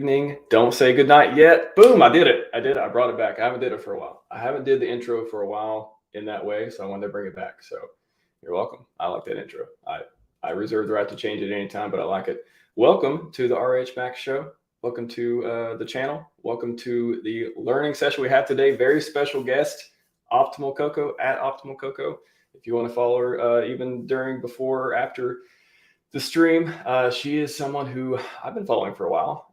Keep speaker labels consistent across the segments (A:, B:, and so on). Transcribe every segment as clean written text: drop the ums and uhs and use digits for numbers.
A: evening. Don't say goodnight yet. Boom, I did it. I brought it back. I haven't did it for a while. I haven't did the intro for a while in that way, so I wanted to bring it back. So you're welcome. I like that intro. I reserve the right to change it anytime, but I like it. Welcome to the RHMax show. Welcome to the channel. Welcome to the learning session we have today. Very special guest, Optimal Coco at Optimal Coco. If you want to follow her even during, before, or after the stream, she is someone who I've been following for a while.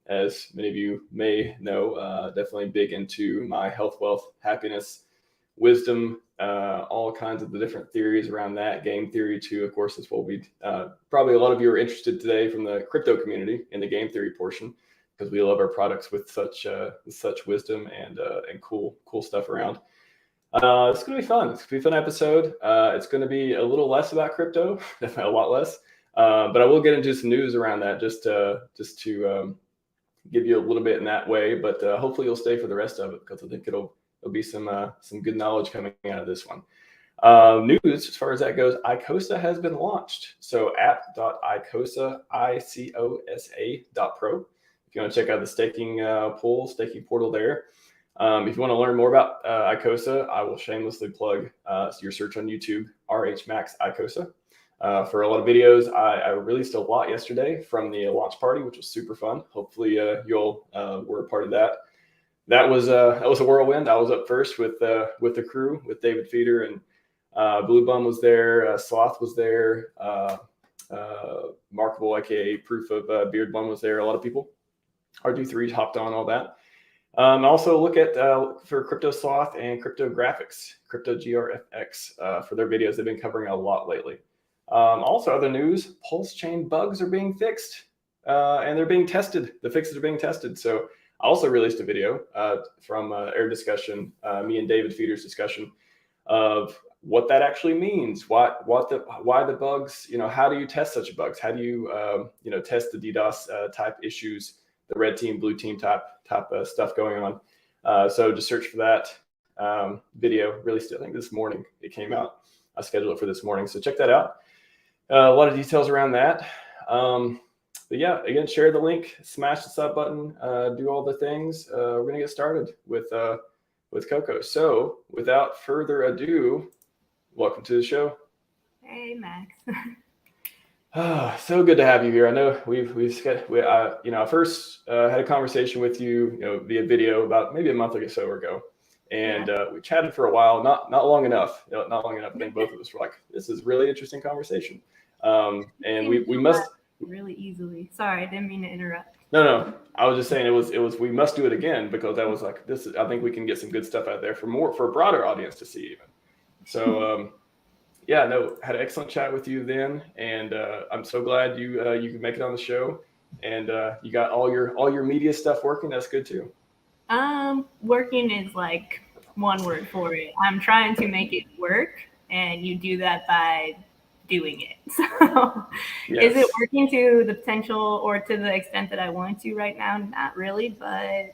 A: As many of you may know, definitely big into my health, wealth, happiness, wisdom, all kinds of the different theories around that. Game theory too, of course, is what we probably a lot of you are interested today from the crypto community in the game theory portion, because we love our products with such wisdom and cool stuff around. It's going to be fun. It's going to be a fun episode. It's going to be a little less about crypto, definitely a lot less. But I will get into some news around that just to give you a little bit in that way. But hopefully you'll stay for the rest of it, because I think it'll be some good knowledge coming out of this one. News as far as that goes, Icosa has been launched. So app.icosa, ICOSA.pro. If you want to check out the staking portal there. If you want to learn more about Icosa, I will shamelessly plug your search on YouTube, RHMax Icosa. For a lot of videos, I released a lot yesterday from the launch party, which was super fun. Hopefully you'll were a part of that. That was a whirlwind. I was up first with the crew, with David Feeder, and Blue Bum was there, Sloth was there, Markable, aka Proof of Beard One was there. A lot of people. RD3 hopped on, all that. Also look at for Crypto Sloth and Crypto Graphics, Crypto GRFX for their videos. They've been covering a lot lately. Also, other news: PulseChain bugs are being fixed and they're being tested. The fixes are being tested. So I also released a video from Air Discussion, me and David Feeder's discussion of what that actually means. Why the bugs? How do you test such bugs? How do you test the DDoS type issues? The red team, blue team type stuff going on. So just search for that video. Released it, I think, this morning. It came out. I scheduled it for this morning, so check that out. A lot of details around that. But yeah, again, share the link, smash the sub button, do all the things. We're gonna get started with Coco. So without further ado, welcome to the show.
B: Hey, Max.
A: So good to have you here. I know I first had a conversation with you, via video about maybe a month or so ago, and we chatted for a while, not long enough, not long enough. I think both of us were like, this is a really interesting conversation, and we must
B: really easily. Sorry, I didn't mean to interrupt.
A: No, I was just saying it was we must do it again, because I was like, I think we can get some good stuff out there for a broader audience to see even. So. Yeah, no, had an excellent chat with you then, and I'm so glad you could make it on the show, and you got all your media stuff working. That's good too.
B: Working is like one word for it. I'm trying to make it work, and you do that by doing it. So, yes. Is it working to the potential or to the extent that I want to right now? Not really, but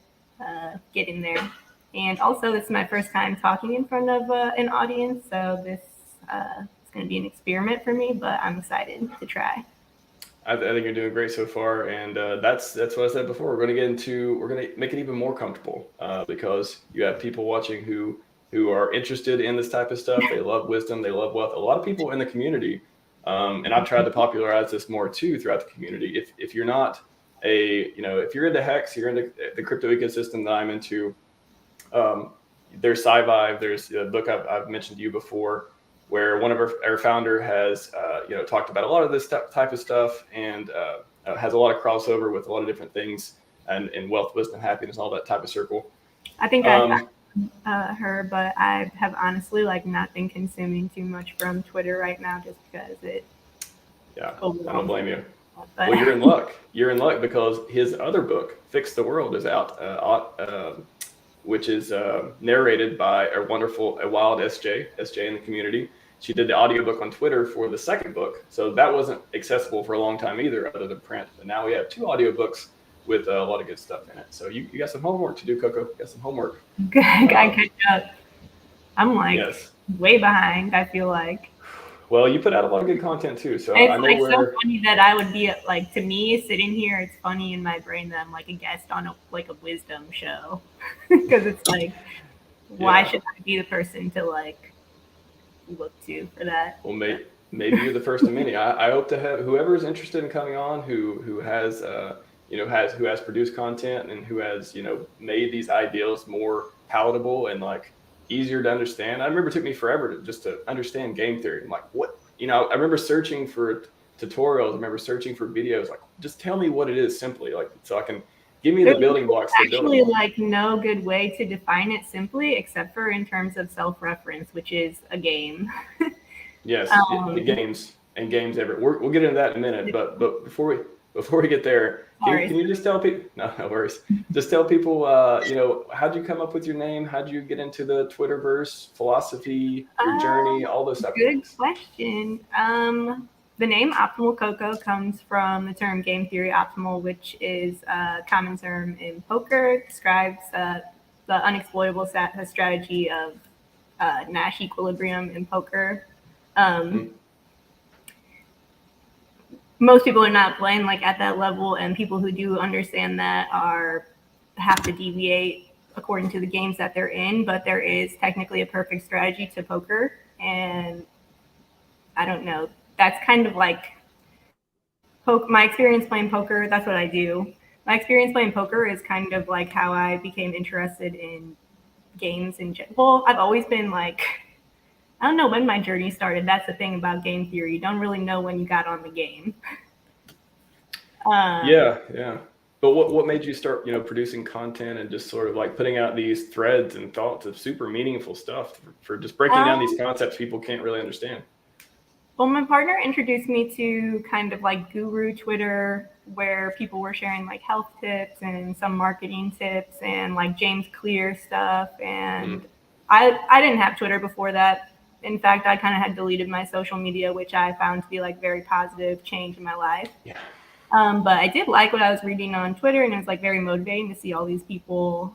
B: getting there. And also, this is my first time talking in front of an audience, so this. It's going to be an experiment for me, but I'm excited to try.
A: I think you're doing great so far, and that's what I said before. We're going to make it even more comfortable because you have people watching who are interested in this type of stuff. They love wisdom, they love wealth. A lot of people in the community, and I've tried to popularize this more too throughout the community. If you're not if you're into Hex, you're into the crypto ecosystem that I'm into. There's Scivive. There's a book I've mentioned to you before, where one of our founder has, talked about a lot of this type of stuff, and has a lot of crossover with a lot of different things, and wealth, wisdom, happiness, all that type of circle.
B: I think I found her, but I have honestly not been consuming too much from Twitter right now, just because it.
A: Yeah, I don't blame you. But. Well, you're in luck. You're in luck because his other book, Fix the World, is out. Which is narrated by a wild SJ in the community. She did the audiobook on Twitter for the second book. So that wasn't accessible for a long time either, other than print. But now we have 2 audiobooks with a lot of good stuff in it. So you got some homework to do, Coco. You got some homework.
B: I catch up. I'm way behind, I feel like.
A: Well, you put out a lot of good content too, so
B: It's
A: I know
B: like so
A: where.
B: funny that I would be like, to me sitting here, it's funny in my brain that I'm like a guest on a wisdom show because it's like, why
A: Yeah.
B: should I be the person to like look to for that?
A: Well, maybe you're the first of many. I hope to have whoever is interested in coming on, who has who has produced content and who has made these ideals more palatable and like easier to understand. I remember it took me forever to understand game theory. I'm like, what? I remember searching for tutorials. I remember searching for videos. Like, just tell me what it is simply, like so I can give me the
B: There's
A: building blocks to build
B: actually
A: upon.
B: like no good way to define it simply, except for in terms of self-reference, which is a game.
A: Yes,
B: um,
A: games everywhere. We'll get into that in a minute, but before we get there,
B: Sorry.
A: can you just tell people? No worries. Just tell people, how'd you come up with your name? How'd you get into the Twitterverse, philosophy, your journey, all those type of
B: Good
A: things?
B: question. The name optimal Coco comes from the term game theory optimal, which is a common term in poker. It describes the unexploitable strategy of Nash equilibrium in poker. Most people are not playing like at that level, and people who do understand that have to deviate according to the games that they're in. But there is technically a perfect strategy to poker, and I don't know. That's kind of like my experience playing poker. That's what I do. My experience playing poker is kind of like how I became interested in games in general. Well, I've always been like, I don't know when my journey started. That's the thing about game theory. You don't really know when you got on the game.
A: Yeah. But what made you start, producing content and just sort of like putting out these threads and thoughts of super meaningful stuff for just breaking down these concepts people can't really understand?
B: Well, my partner introduced me to kind of like guru Twitter, where people were sharing like health tips and some marketing tips and like James Clear stuff. And I didn't have Twitter before that. In fact, I kind of had deleted my social media, which I found to be like very positive change in my life.
A: Yeah.
B: But I did like what I was reading on Twitter, and it was like very motivating to see all these people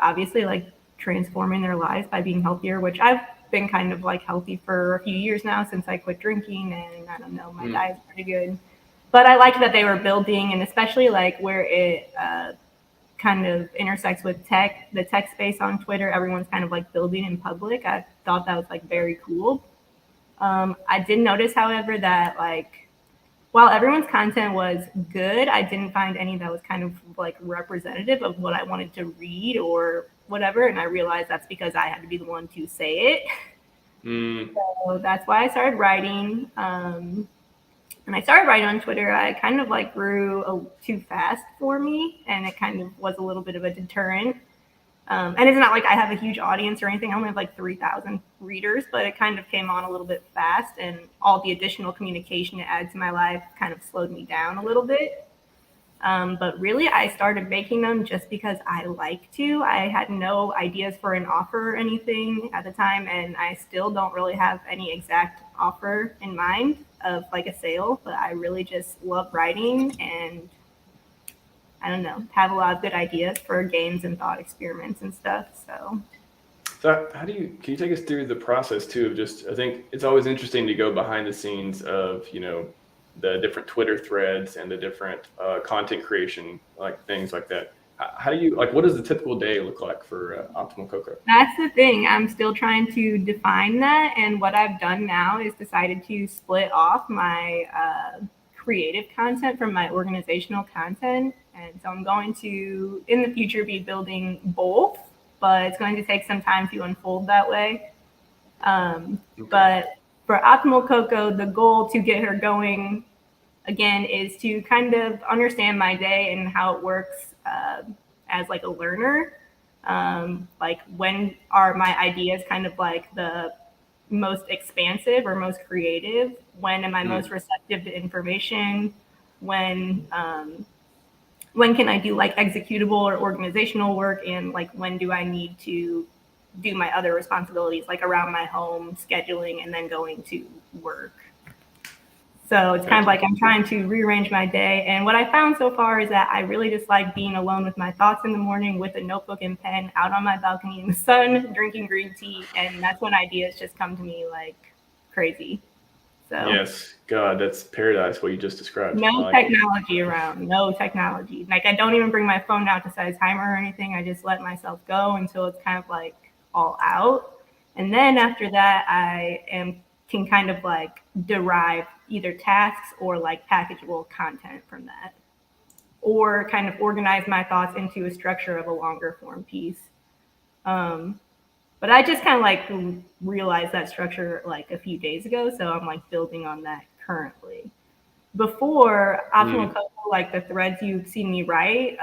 B: obviously like transforming their lives by being healthier, which I've been kind of like healthy for a few years now since I quit drinking, and I don't know, my diet's pretty good. But I liked that they were building, and especially like where it kind of intersects with tech, the tech space on Twitter, everyone's kind of like building in public. I thought that was like very cool. I did notice, however, that like while everyone's content was good, I didn't find any that was kind of like representative of what I wanted to read or whatever. And I realized that's because I had to be the one to say it. So that's why I started writing. And I started writing on Twitter. I kind of like grew too fast for me, and it kind of was a little bit of a deterrent. And it's not like I have a huge audience or anything. I only have like 3,000 readers, but it kind of came on a little bit fast, and all the additional communication it added to my life kind of slowed me down a little bit. But really, I started making them just because I like to. I had no ideas for an offer or anything at the time, and I still don't really have any exact offer in mind of like a sale, but I really just love writing and I don't know, have a lot of good ideas for games and thought experiments and stuff. So
A: how can you take us through the process too of just, I think it's always interesting to go behind the scenes of, the different Twitter threads and the different content creation, like things like that. How do you, like, what does the typical day look like for Optimal Coco?
B: that's the thing. I'm still trying to define that. And what I've done now is decided to split off my creative content from my organizational content. And so I'm going to, in the future, be building both, but it's going to take some time to unfold that way. But for Optimal Coco, the goal to get her going again is to kind of understand my day and how it works as like a learner. Like when are my ideas kind of like the most expansive or most creative? When am I most receptive to information? When can I do like executable or organizational work? And like when do I need to do my other responsibilities, like around my home, scheduling, and then going to work? So it's kind of like I'm trying to rearrange my day. And what I found so far is that I really just like being alone with my thoughts in the morning with a notebook and pen out on my balcony in the sun, drinking green tea. And that's when ideas just come to me like crazy. So
A: yes, God, that's paradise what you just described.
B: no technology around, no technology. Like I don't even bring my phone out to set a timer or anything. I just let myself go until it's kind of like all out. And then after that, can kind of like derive either tasks or like packageable content from that, or kind of organize my thoughts into a structure of a longer form piece. But I just kind of like realized that structure like a few days ago, so I'm like building on that currently. Before Optional Coco, like the threads you've seen me write,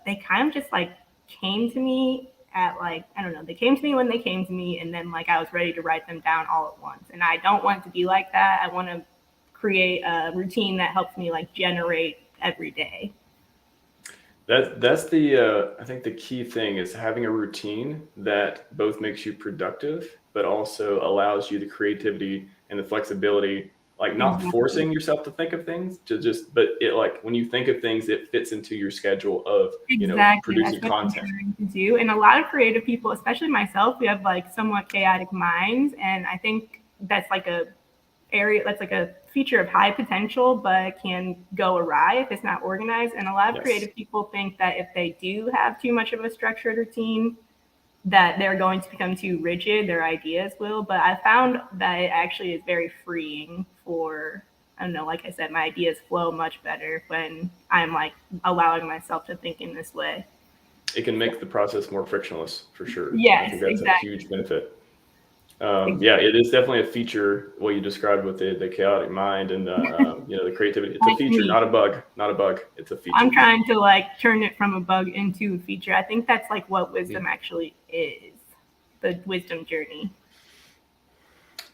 B: they kind of just like came to me at like, I don't know, they came to me when they came to me, and then like I was ready to write them down all at once. And I don't want it to be like that. I want to create a routine that helps me like generate every day.
A: That's the I think the key thing is having a routine that both makes you productive, but also allows you the creativity and the flexibility, like not forcing yourself to think of things, but it like when you think of things, it fits into your schedule of producing content.
B: To do. And a lot of creative people, especially myself, we have like somewhat chaotic minds, and I think that's like a feature of high potential, but can go awry if it's not organized. And a lot of creative people think that if they do have too much of a structured routine, that they're going to become too rigid, their ideas will. But I found that it actually is very freeing for, I don't know, like I said, my ideas flow much better when I'm like allowing myself to think in this way.
A: It can make the process more frictionless for sure.
B: Yes,
A: I think that's a huge benefit. Yeah, it is definitely a feature, what you described with the chaotic mind and the creativity. It's a feature, not a bug. It's a feature.
B: I'm trying to like turn it from a bug into a feature. I think that's like what wisdom actually is, the wisdom journey.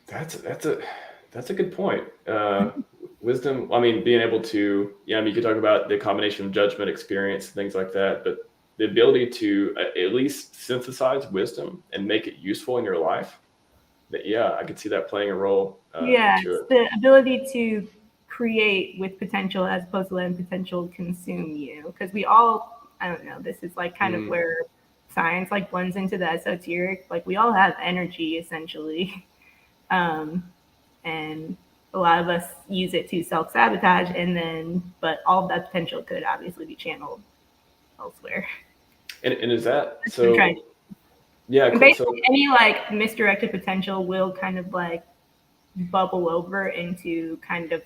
A: That's a good point. Wisdom, I mean, being able to, you could talk about the combination of judgment, experience, things like that, but the ability to at least synthesize wisdom and make it useful in your life. I could see that playing a role.
B: The ability to create with potential as opposed to letting potential consume you. Because we all, I don't know, this is like kind of where science like blends into the esoteric. Like we all have energy essentially. And a lot of us use it to self-sabotage, but all of that potential could obviously be channeled elsewhere.
A: And is that so?
B: Yeah, cool. Basically, any like misdirected potential will kind of like bubble over into kind of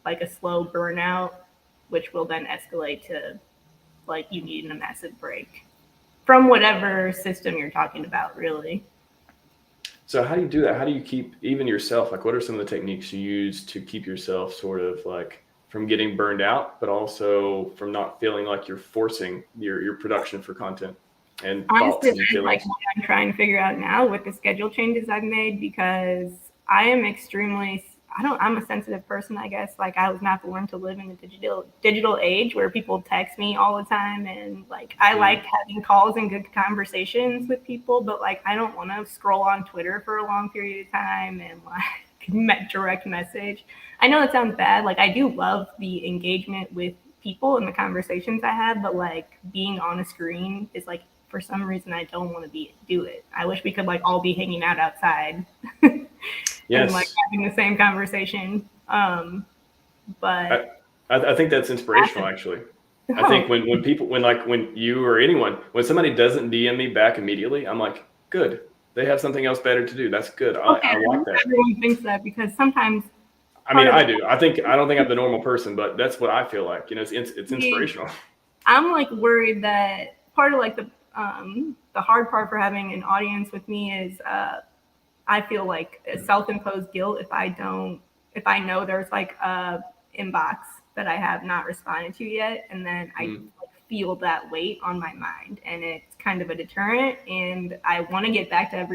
B: like a slow burnout, which will then escalate to like you need a massive break from whatever system you're talking about, really.
A: So how do you do that? How do you keep even yourself? Like, what are some of the techniques you use to keep yourself sort of like from getting burned out, but also from not feeling like you're forcing your production for content? And
B: honestly, that's like what I'm trying to figure out now with the schedule changes I've made, because I am I'm a sensitive person, I guess. Like I was not born to live in the digital age where people text me all the time, and like I like having calls and good conversations with people, but like I don't want to scroll on Twitter for a long period of time and like direct message. I know it sounds bad. Like I do love the engagement with people and the conversations I have, but like being on a screen is like, for some reason, I don't want to do it. I wish we could like all be hanging out outside and like having the same conversation. But
A: I think that's inspirational, actually. I think when you or anyone, when somebody doesn't DM me back immediately, I'm like, good. They have something else better to do. That's good. I like that.
B: Everyone thinks that, because sometimes.
A: I mean, I do. I don't think I'm the normal person, but that's what I feel like. It's inspirational.
B: I'm like worried that part of like the hard part for having an audience with me is I feel like a self-imposed guilt if I know there's like a inbox that I have not responded to yet, and then I like feel that weight on my mind, and it's kind of a deterrent. And I want to get back to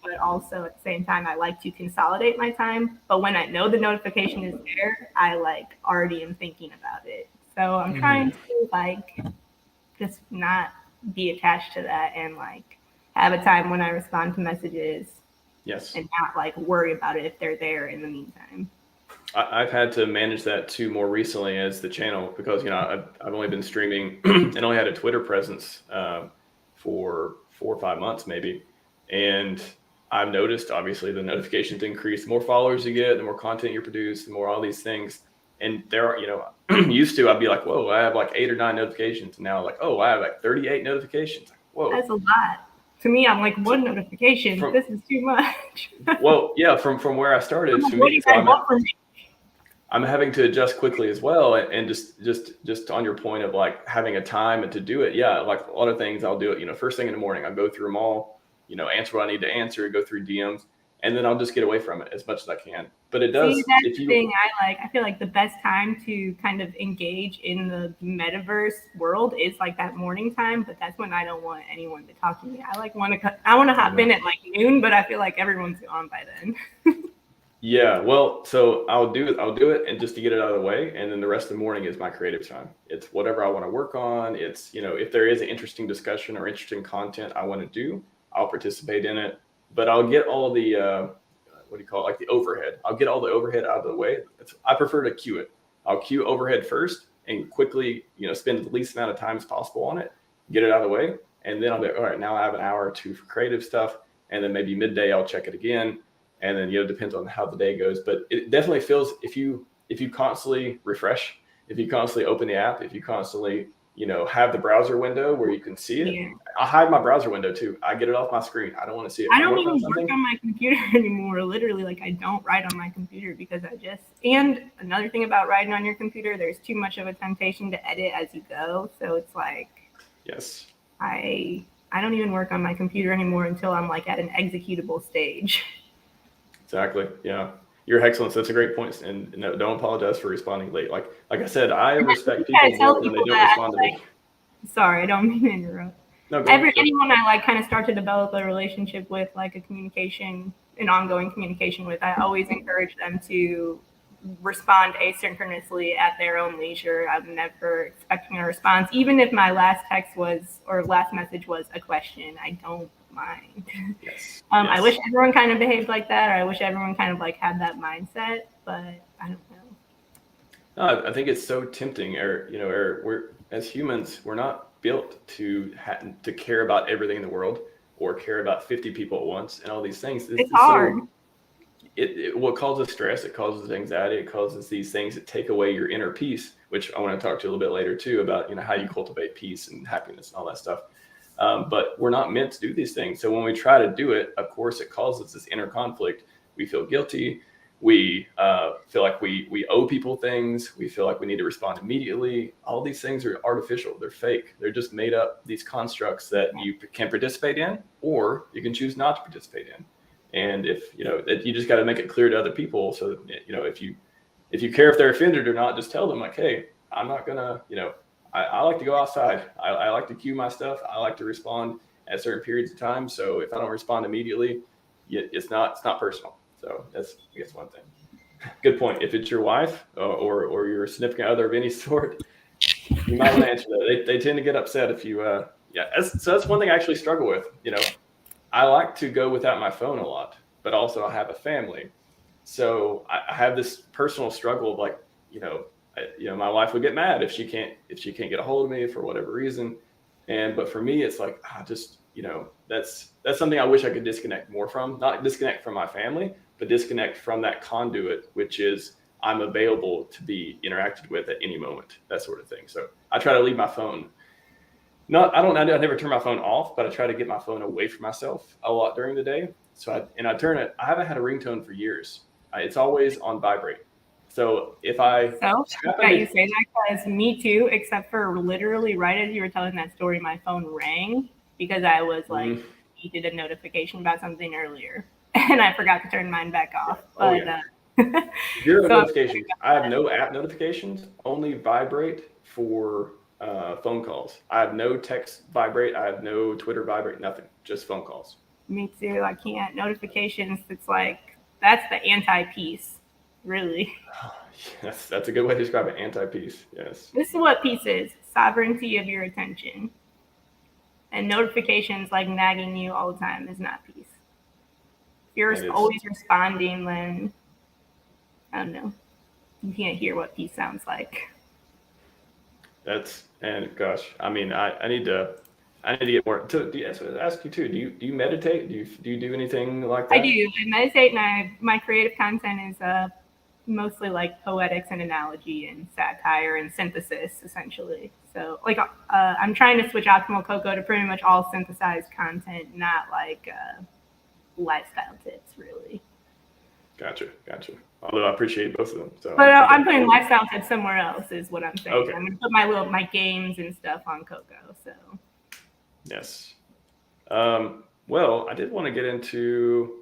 B: but also at the same time, I like to consolidate my time. But when I know the notification is there, I like already am thinking about it. So I'm trying to like just not be attached to that, and like have a time when I respond to messages.
A: Yes.
B: And not like worry about it if they're there in the meantime.
A: I've had to manage that too more recently as the channel, because I've only been streaming and only had a Twitter presence for 4 or 5 months maybe, and I've noticed, obviously, the notifications increase. The more followers you get, the more content you produce, the more all these things. And there are, used to, I'd be like, whoa, I have like 8 or 9 notifications. And now like, oh, I have like 38 notifications. Like, whoa.
B: That's a lot. To me, I'm like, one notification. This is too much.
A: Well, yeah, from where I started, to me, I'm having to adjust quickly as well. And just on your point of like having a time and to do it. Yeah, like a lot of things I'll do it, first thing in the morning, I'll go through them all, answer what I need to answer, go through DMs, and then I'll just get away from it as much as I can. But it does.
B: See, that's the thing I like. I feel like the best time to kind of engage in the metaverse world is like that morning time, but that's when I don't want anyone to talk to me. I want to hop in at like noon, but I feel like everyone's gone by then.
A: Yeah, well, so I'll do it, and just to get it out of the way, and then the rest of the morning is my creative time. It's whatever I want to work on. It's, if there is an interesting discussion or interesting content I want to do, I'll participate in it. But I'll get all the what do you call it, like the overhead. I'll get all the overhead out of the way. I prefer to queue it. I'll queue overhead first and quickly, spend the least amount of time as possible on it, get it out of the way, and then I'll be all right. Now I have an hour or two for creative stuff, and then maybe midday I'll check it again. And then, it depends on how the day goes. But it definitely feels, if you constantly refresh, if you constantly open the app, if you constantly, have the browser window where you can see it. Yeah. I hide my browser window too. I get it off my screen. I don't want to see it.
B: I don't even work on my computer anymore. Literally, like I don't write on my computer because and another thing about writing on your computer, there's too much of a temptation to edit as you go. So it's like,
A: yes,
B: I don't even work on my computer anymore until I'm like at an executable stage.
A: Exactly. Yeah. Your excellence. That's a great point. And no, don't apologize for responding late. Like I said, I respect people more when they don't respond to me.
B: Sorry, I don't mean to interrupt. No, anyone I like kind of start to develop a relationship with, like an ongoing communication with, I always encourage them to respond asynchronously at their own leisure. I'm never expecting a response, even if my last message was a question. I don't mind.
A: Yes.
B: I wish everyone kind of behaved like that, or I wish everyone kind of like had that mindset, but I don't know.
A: No, I think it's so tempting, we're as humans, we're not built to care about everything in the world or care about 50 people at once and all these things.
B: It's hard.
A: What causes stress, it causes anxiety, it causes these things that take away your inner peace, which I want to talk to you a little bit later too about, how you cultivate peace and happiness and all that stuff. But we're not meant to do these things. So when we try to do it, of course, it causes this inner conflict. We feel guilty. We feel like we owe people things. We feel like we need to respond immediately. All these things are artificial. They're fake. They're just made up, these constructs that you can participate in, or you can choose not to participate in. And if, you just got to make it clear to other people. So, if you care if they're offended or not, just tell them like, hey, I'm not going to, I like to go outside. I like to queue my stuff. I like to respond at certain periods of time. So if I don't respond immediately, it's not personal. So that's, I guess, one thing. Good point. If it's your wife or your significant other of any sort, you might want to answer that. They tend to get upset if you, So that's one thing I actually struggle with. I like to go without my phone a lot, but also I have a family. So I have this personal struggle of like, my wife would get mad if she can't get a hold of me for whatever reason. But for me, it's like, that's something I wish I could disconnect more from, not disconnect from my family, but disconnect from that conduit, which is I'm available to be interacted with at any moment, that sort of thing. So I try to leave my phone. I never turn my phone off, but I try to get my phone away from myself a lot during the day. So I turn it. I haven't had a ringtone for years. It's always on vibrate. So if you say
B: that, because me too, except for literally right as you were telling that story, my phone rang because I was like, you did a notification about something earlier, and I forgot to turn mine back off.
A: Zero notifications. I have no app notifications, only vibrate for phone calls. I have no text vibrate. I have no Twitter vibrate, nothing, just phone calls.
B: Me too. I can't. Notifications, it's like, that's the anti-peace. Really?
A: Yes, that's a good way to describe it. Anti-peace. Yes.
B: This is what peace is: sovereignty of your attention. And notifications like nagging you all the time is not peace. If you're always responding, then I don't know. You can't hear what peace sounds like.
A: Gosh, I mean, I need to I need to get more. Ask you too. Do you meditate? Do you do anything like that?
B: I do. I meditate, and my creative content is mostly like poetics and analogy and satire and synthesis, essentially. So like I'm trying to switch Optimal Coco to pretty much all synthesized content, not like lifestyle tips, really.
A: Gotcha. Although I appreciate both of them. So,
B: but I'm putting lifestyle tips somewhere else, is what I'm saying.
A: Okay.
B: I'm gonna put my games and stuff on Coco. So.
A: Yes. Well, I did want to get into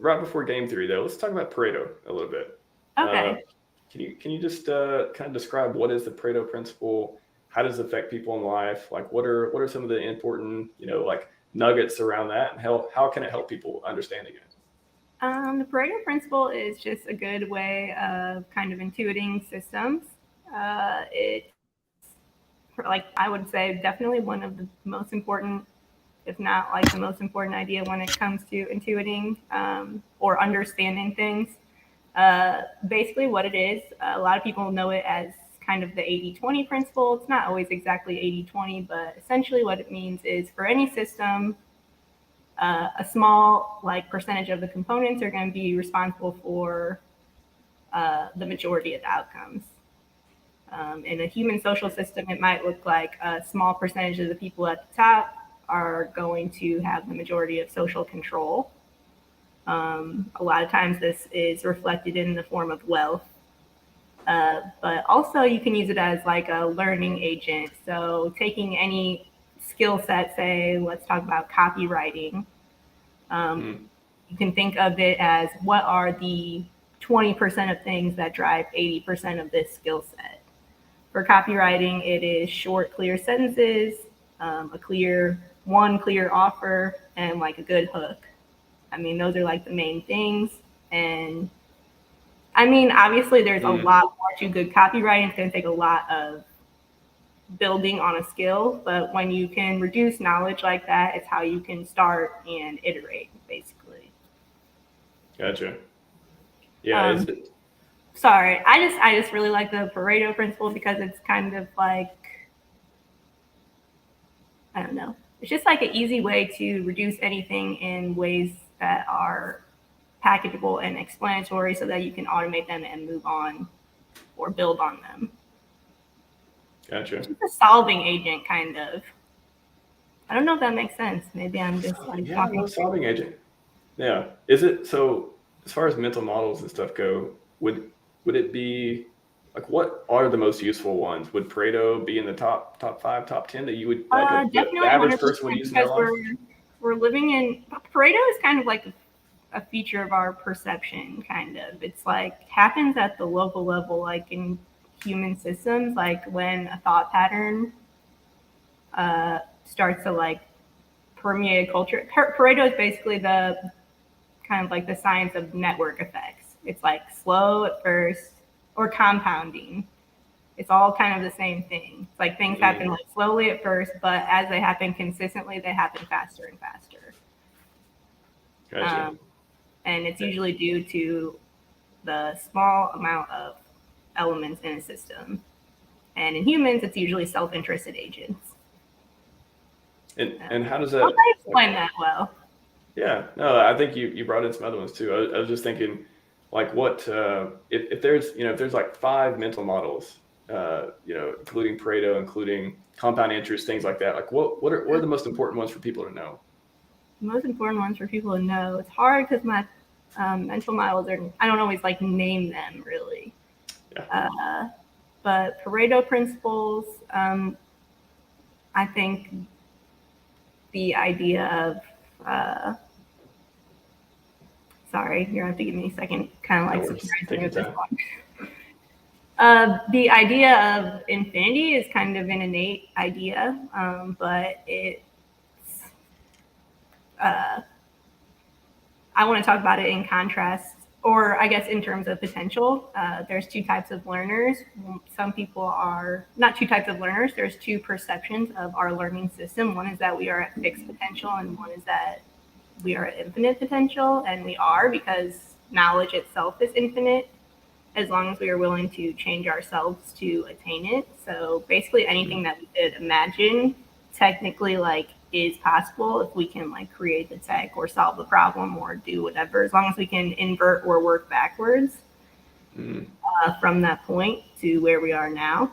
A: right before game 3 though. Let's talk about Pareto a little bit.
B: Okay.
A: Can you just kind of describe what is the Pareto principle? How does it affect people in life? Like what are some of the important, like nuggets around that, and how can it help people understand it?
B: The Pareto principle is just a good way of kind of intuiting systems. It's, like, I would say definitely one of the most important, if not like the most important idea when it comes to intuiting or understanding things. Basically what it is, a lot of people know it as kind of the 80-20 principle. It's not always exactly 80-20, but essentially what it means is for any system, a small percentage of the components are going to be responsible for the majority of the outcomes. In a human social system, it might look like a small percentage of the people at the top are going to have the majority of social control. A lot of times this is reflected in the form of wealth. But also you can use it as like a learning agent. So taking any skill set, say, let's talk about copywriting. You can think of it as what are the 20% of things that drive 80% of this skill set. For copywriting, it is short, clear sentences, a clear offer, and like a good hook. I mean, those are like the main things. And I mean, obviously there's a lot more to good copywriting. It's going to take a lot of building on a skill, but when you can reduce knowledge like that, it's how you can start and iterate, basically.
A: Gotcha. Yeah.
B: Sorry, I just really like the Pareto principle because it's kind of like, I don't know, it's just like an easy way to reduce anything in ways that are packageable and explanatory so that you can automate them and move on or build on them.
A: Gotcha.
B: It's a solving agent, kind of. I don't know if that makes sense. Maybe I'm just talking.
A: Solving agent. Yeah. Is it so? As far as mental models and stuff go, would it be like what are the most useful ones? Would Pareto be in the top 5, top 10 that you would like
B: definitely
A: the average person would use in their life?
B: We're living in Pareto is kind of like a feature of our perception, kind of. It's like happens at the local level, like in human systems, like when a thought pattern starts to like permeate culture. Pareto is basically the kind of like the science of network effects. It's like slow at first, or compounding. It's all kind of the same thing. It's like things happen like slowly at first, but as they happen consistently, they happen faster and faster.
A: Gotcha.
B: And it's usually due to the small amount of elements in a system. And in humans, it's usually self-interested agents.
A: And how does that?
B: I'll try to explain that well.
A: Yeah, no, I think you brought in some other ones too. I was just thinking, like, what if there's like 5 mental models, including Pareto, including compound interest, things like that. Like, what are the most important ones for people to know?
B: The most important ones for people to know. It's hard because my mental models I don't always like name them really. Yeah. But Pareto principles, I think the idea of sorry, you're gonna have to give me a second, kind of like surprising at this one. The idea of infinity is kind of an innate idea, but it's I want to talk about it in contrast, or I guess in terms of potential. There's 2 types of learners. Some people are not 2 types of learners. There's 2 perceptions of our learning system. One is that we are at fixed potential, and one is that we are at infinite potential. And we are, because knowledge itself is infinite, as long as we are willing to change ourselves to attain it. So basically anything that we could imagine technically like is possible if we can like create the tech or solve the problem or do whatever, as long as we can invert or work backwards from that point to where we are now.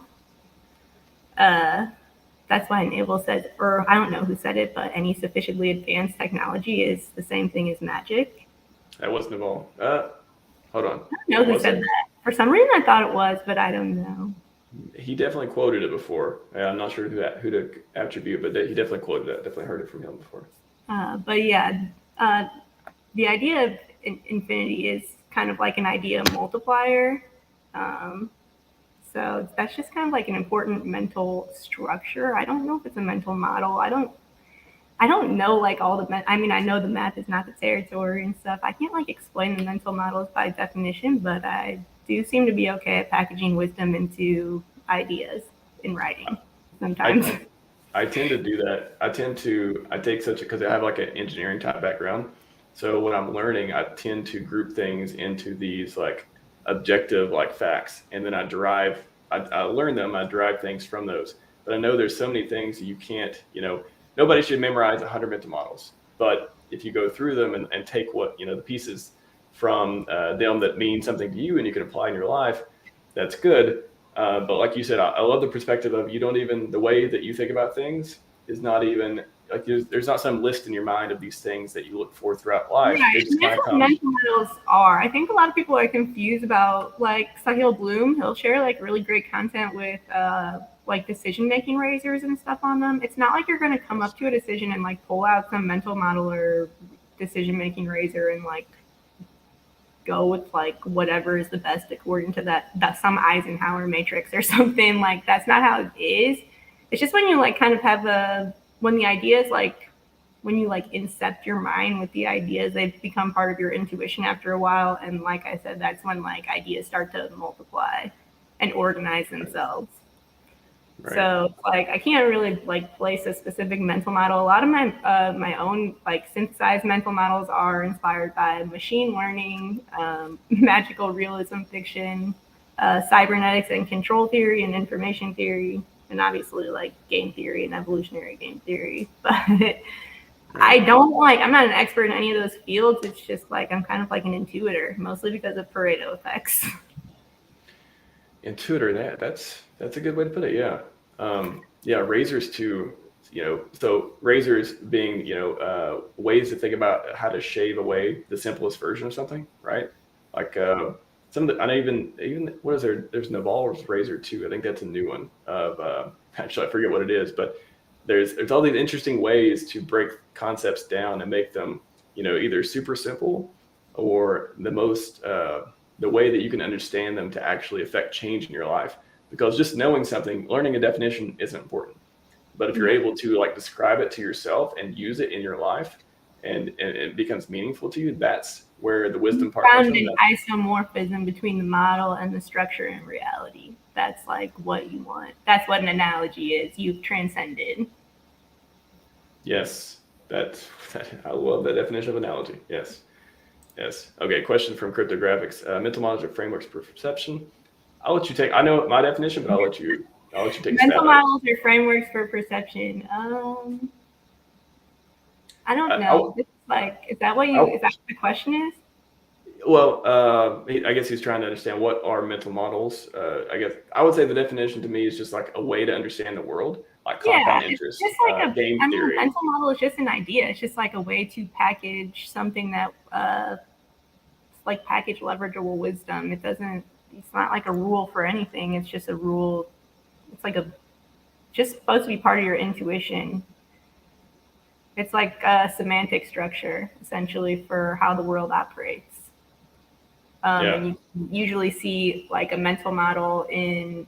B: That's why Naval says, or I don't know who said it, but any sufficiently advanced technology is the same thing as magic.
A: That was Naval. Hold on.
B: I don't know who said that. For some reason I thought it was, but I don't know.
A: He definitely quoted it before. I'm not sure who to attribute, but he definitely quoted it. Definitely heard it from him before.
B: But yeah, the idea of infinity is kind of like an idea multiplier. So that's just kind of like an important mental structure. I don't know if it's a mental model. I don't know like all the I mean, I know the math is not the territory and stuff. I can't like explain the mental models by definition, but I do seem to be okay at packaging wisdom into ideas in writing sometimes.
A: I tend to do that. I take because I have like an engineering type background. So when I'm learning, I tend to group things into these like objective like facts, and then I learn them, I derive things from those. But I know there's so many things you can't, nobody should memorize 100 mental models. But if you go through them and take what, the pieces from them that mean something to you and you can apply in your life, that's good. But like you said, I love the perspective of the way that you think about things is not even like there's not some list in your mind of these things that you look for throughout life.
B: Right. That's what mental models are. I think a lot of people are confused about like Sahil Bloom. He'll share like really great content with like decision-making razors and stuff on them. It's not like you're going to come up to a decision and like pull out some mental model or decision-making razor and like go with like whatever is the best according to that some Eisenhower matrix or something. Like that's not how it is. It's just when you like kind of have when the ideas like when you like incept your mind with the ideas, they become part of your intuition after a while. And like I said, that's when like ideas start to multiply and organize themselves. Right. So like I can't really like place a specific mental model. A lot of my own like synthesized mental models are inspired by machine learning, magical realism fiction, cybernetics and control theory and information theory, and obviously like game theory and evolutionary game theory. But I'm not an expert in any of those fields. It's just like I'm kind of like an intuitor, mostly because of Pareto effects.
A: Intuitor, that's a good way to put it. Yeah. Razors too. So razors being ways to think about how to shave away the simplest version of something, right? Like some of the, I know even what is there? There's Naval's razor too. I think that's a new one of actually I forget what it is, but there's all these interesting ways to break concepts down and make them either super simple or the way that you can understand them to actually affect change in your life. Because just knowing something, learning a definition isn't important. But if you're able to like describe it to yourself and use it in your life and it becomes meaningful to you, that's where the wisdom part comes from.
B: Isomorphism between the model and the structure and reality. That's like what you want. That's what an analogy is. You've transcended.
A: Yes. I love that definition of analogy. Yes. Okay. Question from Cryptographics. Mental models are frameworks for perception. I'll let you take. I know my definition, but I'll let you take.
B: Mental models are frameworks for perception. I don't know. Is that what the question is?
A: Well, I guess he's trying to understand what are mental models. I guess I would say the definition to me is just like a way to understand the world, like compound interest,
B: just like game theory. Mental model is just an idea. It's just like a way to package something that, like package leverageable wisdom. It's not like a rule for anything. It's just a rule. It's like just supposed to be part of your intuition. It's like a semantic structure, essentially, for how the world operates. And you usually see like a mental model in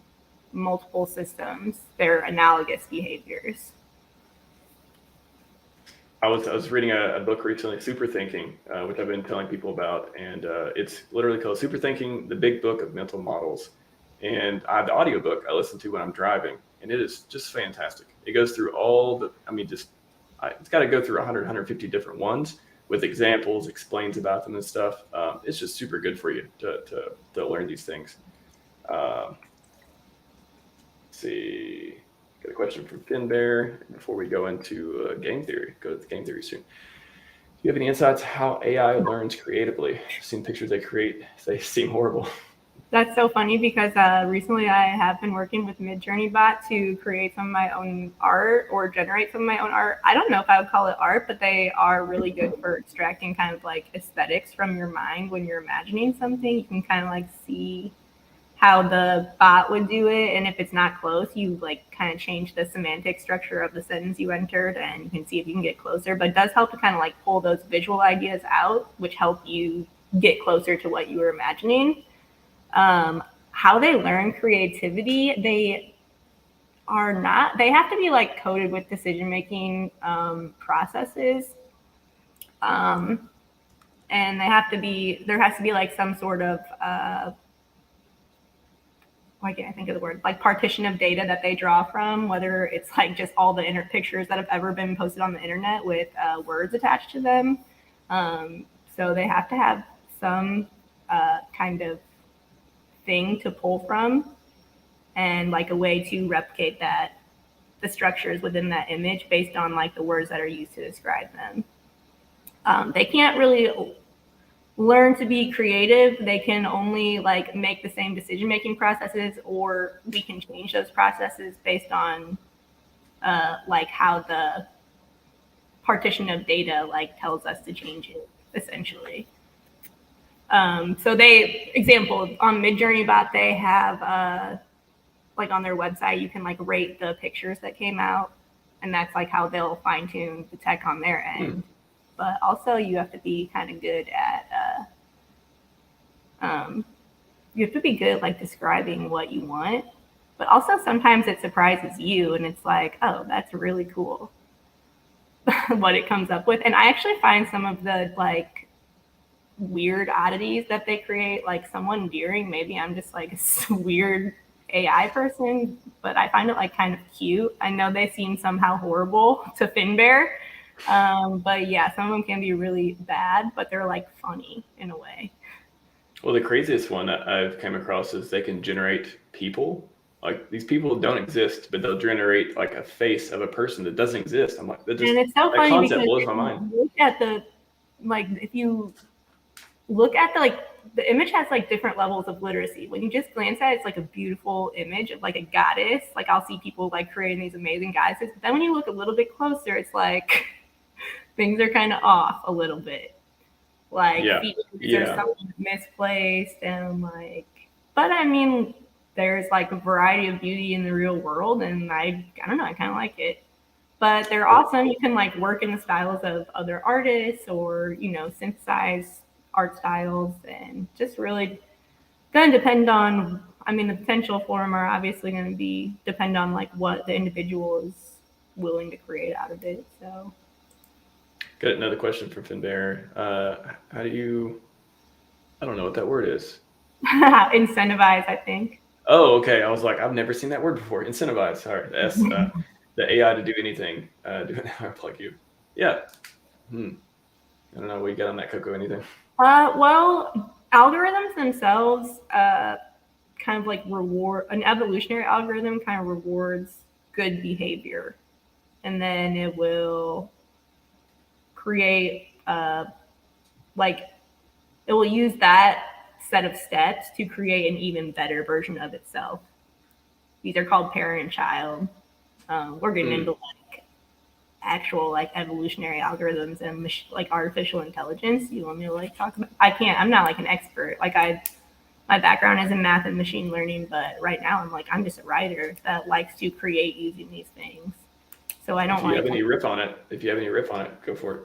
B: multiple systems. They're analogous behaviors.
A: I was reading a book recently, Super Thinking, which I've been telling people about, and it's literally called Super Thinking, the Big Book of Mental Models. And I have the audiobook I listen to when I'm driving, and it is just fantastic. It goes through it's got to go through 100, 150 different ones with examples, explains about them and stuff. It's just super good for you to learn these things. Let's see. Got a question from Finn Bear before we go into game theory. Go to the game theory soon. Do you have any insights how AI learns creatively? I've seen pictures they create, they seem horrible.
B: That's so funny because recently I have been working with Midjourney Bot to create some of my own art or generate some of my own art. I don't know if I would call it art, but they are really good for extracting kind of like aesthetics from your mind when you're imagining something. You can kind of like see how the bot would do it, and if it's not close, you like kind of change the semantic structure of the sentence you entered, and you can see if you can get closer. But it does help to kind of like pull those visual ideas out, which help you get closer to what you were imagining. How they learn creativity, they have to be like coded with decision-making processes. And there has to be like some sort of, why can't I think of the word, like partition of data that they draw from, whether it's like just all the pictures that have ever been posted on the internet with words attached to them. So they have to have some kind of thing to pull from and like a way to replicate the structures within that image based on like the words that are used to describe them. They can't really learn to be creative. They can only like make the same decision-making processes, or we can change those processes based on like how the partition of data like tells us to change it, essentially. So example, on Midjourney Bot, they have like on their website, you can like rate the pictures that came out, and that's like how they'll fine tune the tech on their end. But also you have to be kind of good at, you have to be good at like describing what you want, but also sometimes it surprises you and it's like, oh, that's really cool what it comes up with. And I actually find some of the like weird oddities that they create like somewhat endearing. Maybe I'm just like a weird AI person, but I find it like kind of cute. I know they seem somehow horrible to Finbear, but yeah, some of them can be really bad, but they're like funny in a way.
A: Well, the craziest one that I've come across is they can generate people. Like these people don't exist, but they'll generate like a face of a person that doesn't exist. I'm like,
B: and it's so funny
A: concept
B: because
A: blows my mind.
B: Look at if you look at the image has like different levels of literacy. When you just glance at it, it's like a beautiful image of like a goddess. Like I'll see people like creating these amazing goddesses. But then when you look a little bit closer, it's like things are kind of off a little bit. Like there's something misplaced and like, but I mean, there's like a variety of beauty in the real world, and I don't know, I kind of like it. But they're awesome. You can like work in the styles of other artists, or synthesize art styles, and just really going to depend on, I mean, the potential for them are obviously going to depend on like what the individual is willing to create out of it. So
A: got another question from Finbear. How do you, I don't know what that word is.
B: Incentivize, I think.
A: Oh, okay. I was like, I've never seen that word before. Incentivize. Sorry. That's the AI to do anything. Do an AI plug you. Yeah. I don't know what you got on that, Coco. Anything?
B: Well, algorithms themselves kind of like reward, an evolutionary algorithm kind of rewards good behavior, and then it will create like it will use that set of steps to create an even better version of itself. These are called parent and child. We're getting into like actual like evolutionary algorithms and like artificial intelligence. You want me to like talk about? I can't. I'm not like an expert. Like my background is in math and machine learning, but right now I'm just a writer that likes to create using these things. So I don't.
A: If you have any riff on it, go for it.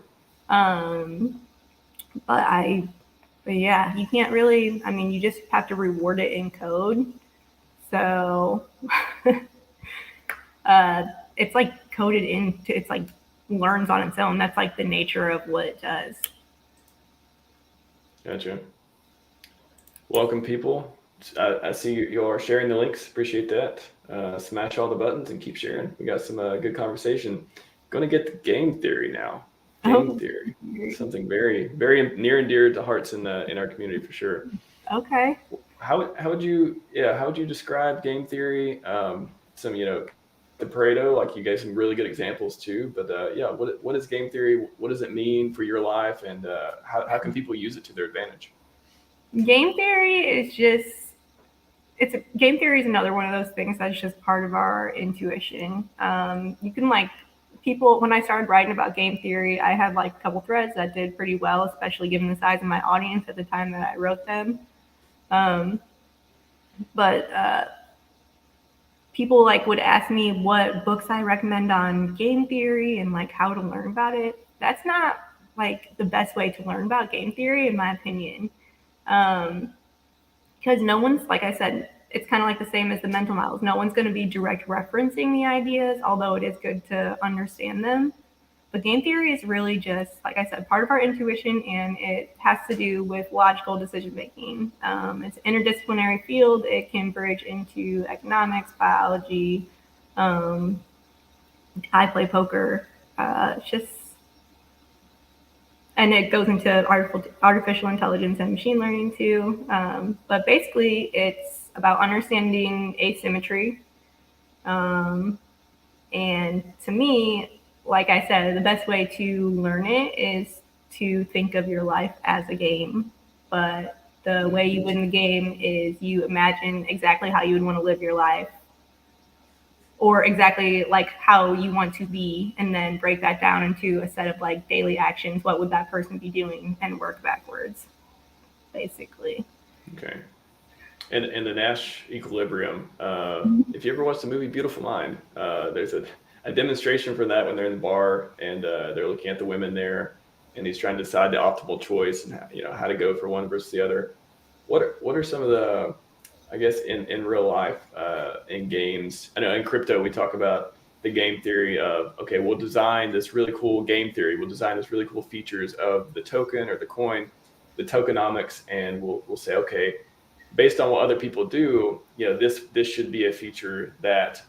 B: But yeah, you can't really. I mean, you just have to reward it in code. So it's like coded into. It's like learns on its own. That's like the nature of what it does.
A: Gotcha. Welcome, people. I see you are sharing the links. Appreciate that. Smash all the buttons and keep sharing. We got some good conversation. Going to get the game theory now. Game theory, something very, very near and dear to hearts in our community for sure.
B: Okay.
A: How would you describe game theory? Some the Pareto, like you gave some really good examples too. But yeah, what is game theory? What does it mean for your life, and how can people use it to their advantage?
B: Game theory is just game theory is another one of those things that's just part of our intuition. You can like people when I started writing about game theory, I had like a couple threads that did pretty well, especially given the size of my audience at the time that I wrote them. But people like would ask me what books I recommend on game theory and like how to learn about it. That's not like the best way to learn about game theory, in my opinion. Because no one's, like I said, it's kind of like the same as the mental models. No one's going to be direct referencing the ideas, although it is good to understand them. But game theory is really just, like I said, part of our intuition, and it has to do with logical decision making. It's an interdisciplinary field. It can bridge into economics, biology. I play poker. It's just, and it goes into artificial intelligence and machine learning too. But basically, it's about understanding asymmetry. And to me, like I said, the best way to learn it is to think of your life as a game. But the way you win the game is you imagine exactly how you would want to live your life, or exactly like how you want to be, and then break that down into a set of like daily actions. What would that person be doing, and work backwards, basically.
A: Okay. And the Nash equilibrium. If you ever watched the movie Beautiful Mind, there's a demonstration for that when they're in the bar and they're looking at the women there, and he's trying to decide the optimal choice and how to go for one versus the other. What are some of the, I guess, in real life, in games? I know in crypto we talk about the game theory of, okay, we'll design this really cool game theory. We'll design this really cool features of the token or the coin, the tokenomics, and we'll say, okay, based on what other people do, this should be a feature that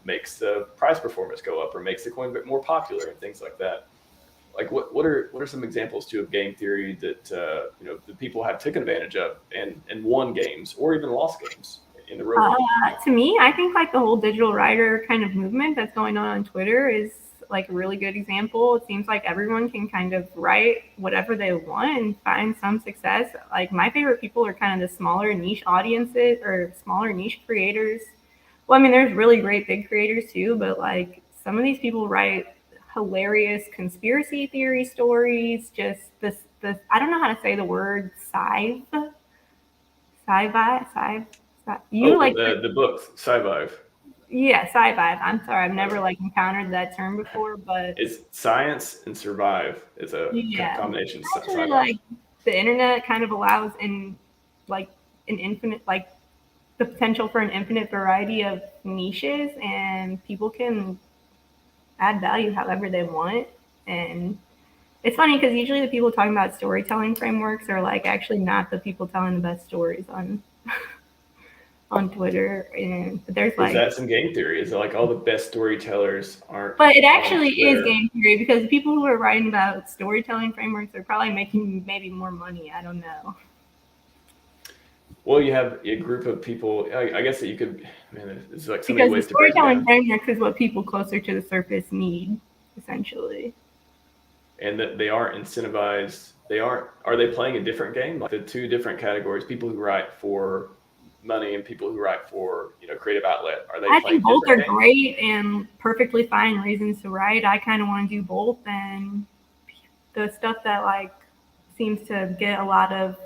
A: makes the price performance go up or makes the coin a bit more popular and things like that. Like what are some examples too of game theory that the people have taken advantage of and won games or even lost games in the real world?
B: To me, I think like the whole digital writer kind of movement that's going on Twitter is like a really good example. It seems like everyone can kind of write whatever they want and find some success. Like my favorite people are kind of the smaller niche audiences or smaller niche creators. Well, I mean, there's really great big creators too, but like some of these people write hilarious conspiracy theory stories. Just this I don't know how to say the word Scivive. You like
A: the book Scivive.
B: Yeah, Scivive. I'm sorry, I've never like encountered that term before, but
A: It's science and survive. It's a
B: yeah,
A: combination.
B: actually, like the internet kind of allows like an infinite, like the potential for an infinite variety of niches, and people can add value however they want. And it's funny because usually the people talking about storytelling frameworks are like actually not the people telling the best stories on on Twitter. And there's like,
A: is that some game theory? Is it like all the best storytellers aren't?
B: But it actually is game theory, because the people who are writing about storytelling frameworks are probably making maybe more money. I don't know.
A: Well, you have a group of people. I guess that you could. Man, it's like so
B: because
A: many ways
B: the
A: to break it
B: storytelling
A: down.
B: frameworks is what people closer to the surface need, essentially.
A: And that they aren't incentivized. They aren't. Are they playing a different game? Like the two different categories: people who write for money and people who write for creative outlet. Are they?
B: I think both are
A: games?
B: great and perfectly fine reasons to write. I kind of want to do both, and the stuff that like seems to get a lot of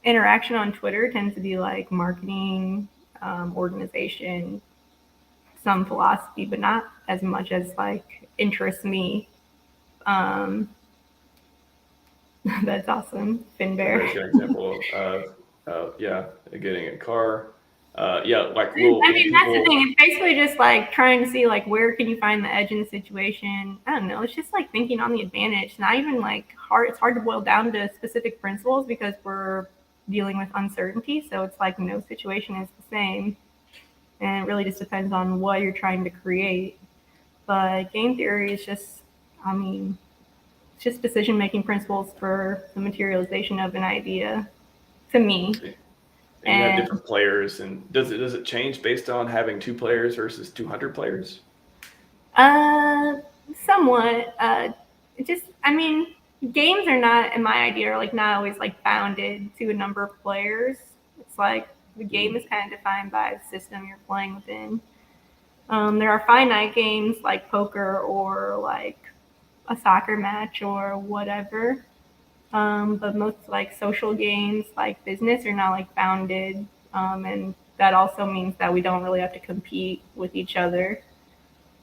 B: interaction on Twitter tends to be like marketing, organization, some philosophy, but not as much as like interests me. That's awesome, Finbear.
A: That's a good example of getting a car. Like
B: I mean, that's the thing. It's basically just like trying to see like where can you find the edge in the situation. I don't know. It's just like thinking on the advantage. Not even like hard. It's hard to boil down to specific principles because we're dealing with uncertainty. So it's like no situation is the same, and it really just depends on what you're trying to create. But game theory is just, I mean, it's just decision-making principles for the materialization of an idea, to me.
A: And you have different players, and does it change based on having 2 players versus 200 players?
B: Somewhat. Games are not, in my idea, are like not always like bounded to a number of players. It's like the game is kind of defined by the system you're playing within. There are finite games like poker or like a soccer match or whatever. But most like social games like business are not like bounded. And that also means that we don't really have to compete with each other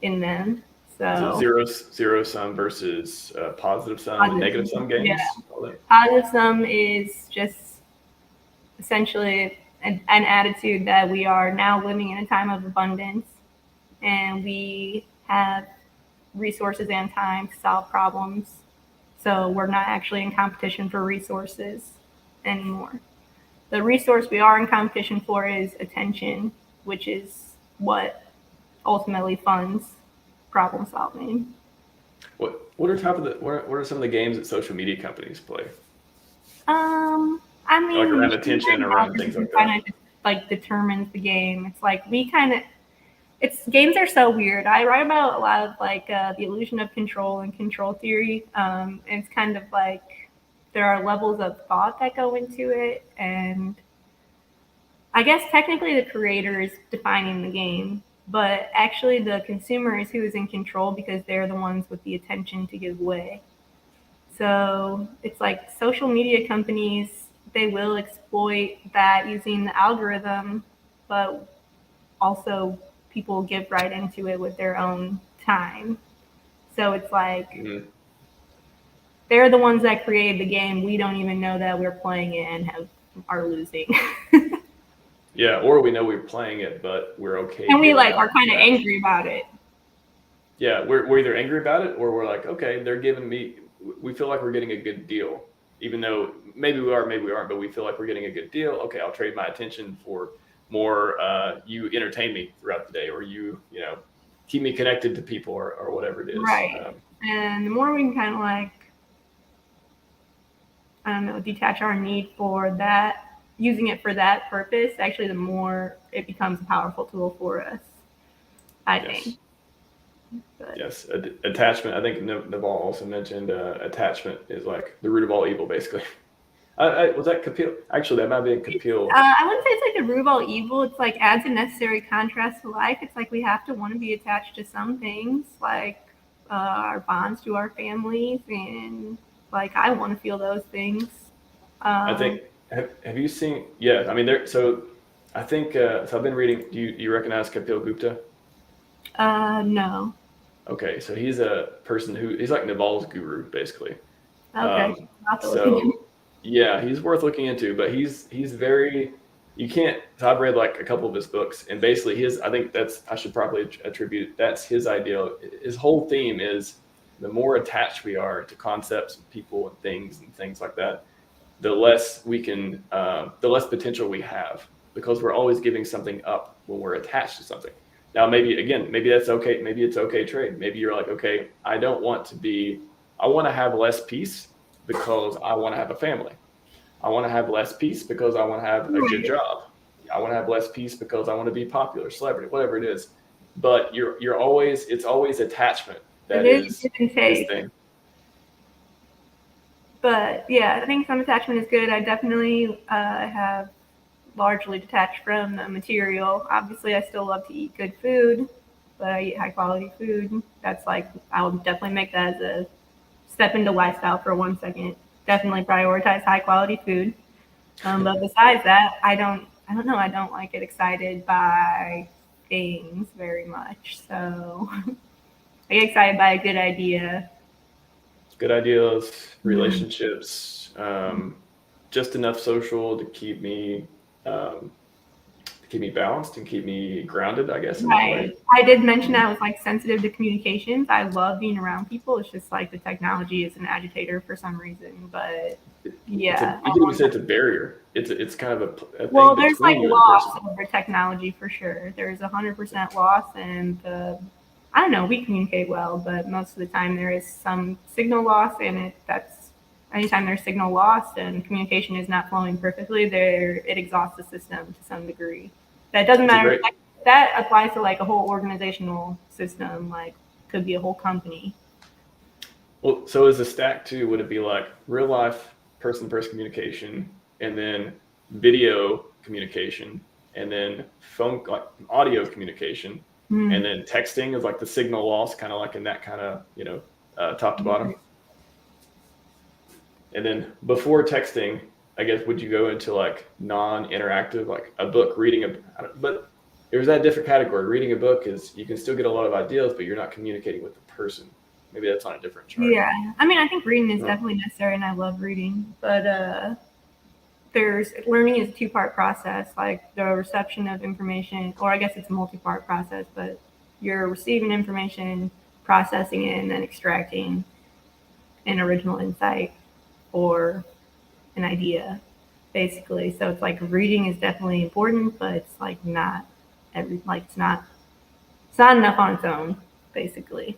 B: in them.
A: So
B: So
A: zero sum versus positive sum and negative sum games.
B: Yeah. Positive sum is just essentially an attitude that we are now living in a time of abundance, and we have resources and time to solve problems. So we're not actually in competition for resources anymore. The resource we are in competition for is attention, which is what ultimately funds problem solving.
A: What are some of the games that social media companies play?
B: Like
A: around attention, around things like that.
B: Kind of just like determines the game. It's like games are so weird. I write about a lot of like the illusion of control and control theory. And it's kind of like there are levels of thought that go into it, and I guess technically the creator is defining the game, but actually the consumer is who is in control because they're the ones with the attention to give away. So it's like social media companies, they will exploit that using the algorithm, but also people give right into it with their own time. So it's like they're the ones that created the game. We don't even know that we're playing it and are losing.
A: Yeah, or we know we're playing it, but we're okay.
B: And we like are kind of angry about it.
A: Yeah, we're either angry about it or we're like, okay, they're giving me. We feel like we're getting a good deal, even though maybe we are, maybe we aren't, but we feel like we're getting a good deal. Okay, I'll trade my attention for more. You entertain me throughout the day, or you keep me connected to people, or whatever it is.
B: Right. And the more we can kind of like, I don't know, detach our need for that, using it for that purpose, actually, the more it becomes a powerful tool for us, I think. But.
A: Yes, attachment. I think Naval also mentioned attachment is like the root of all evil, basically. Was that Kapil? Actually, that might be Kapil.
B: I wouldn't say it's like the root of all evil. It's like adds a necessary contrast to life. It's like we have to want to be attached to some things, like our bonds to our families, and like I want to feel those things.
A: I think. Have you seen? Yeah, I mean, there. So I think. So I've been reading. Do you recognize Kapil Gupta?
B: No.
A: Okay, so he's a person he's like Naval's guru, basically.
B: Okay.
A: So yeah, he's worth looking into, but he's very. You can't. So I've read like a couple of his books, and basically I should probably attribute that's his idea. His whole theme is the more attached we are to concepts, people, and things like that, the less we can, the less potential we have, because we're always giving something up when we're attached to something. Now, maybe that's okay. Maybe it's okay trade. Maybe you're like, okay, I want to have less peace because I want to have a family. I want to have less peace because I want to have a good job. I want to have less peace because I want to be popular, celebrity, whatever it is. But it's always attachment that is this thing.
B: But yeah, I think some attachment is good. I definitely have largely detached from the material. Obviously, I still love to eat good food, but I eat high quality food. That's like, I would definitely make that as a step into lifestyle for 1 second. Definitely prioritize high quality food. But besides that, I don't know. I don't like get excited by things very much. So I get excited by a good idea.
A: Good ideas, relationships, just enough social to keep me balanced and keep me grounded, I guess.
B: Right. I did mention that I was like sensitive to communications. I love being around people. It's just like the technology is an agitator for some reason. But yeah,
A: you can even say it's a barrier. It's kind of a thing.
B: Well, there's like loss over technology for sure. There's 100% loss, and I don't know. We communicate well, but most of the time there is some signal loss, and that's anytime there's signal lost and communication is not flowing perfectly, it exhausts the system to some degree. That doesn't matter. Like, that applies to like a whole organizational system, like could be a whole company.
A: Well, so is the stack too, would it be like real life person-to-person communication, and then video communication, and then phone, like audio communication, and then texting is like the signal loss, kind of like in that kind of, you know, top to bottom? And then before texting, I guess, would you go into like non-interactive, like a book, but there's that different category. Reading a book is, you can still get a lot of ideas, but you're not communicating with the person. Maybe that's on a different chart.
B: Yeah, I mean, I think reading is definitely necessary, and I love reading, but learning is a two-part process, like the reception of information, or I guess it's a multi-part process, but you're receiving information, processing it, and then extracting an original insight or an idea, basically. So it's like reading is definitely important, but it's like not it's not enough on its own, basically.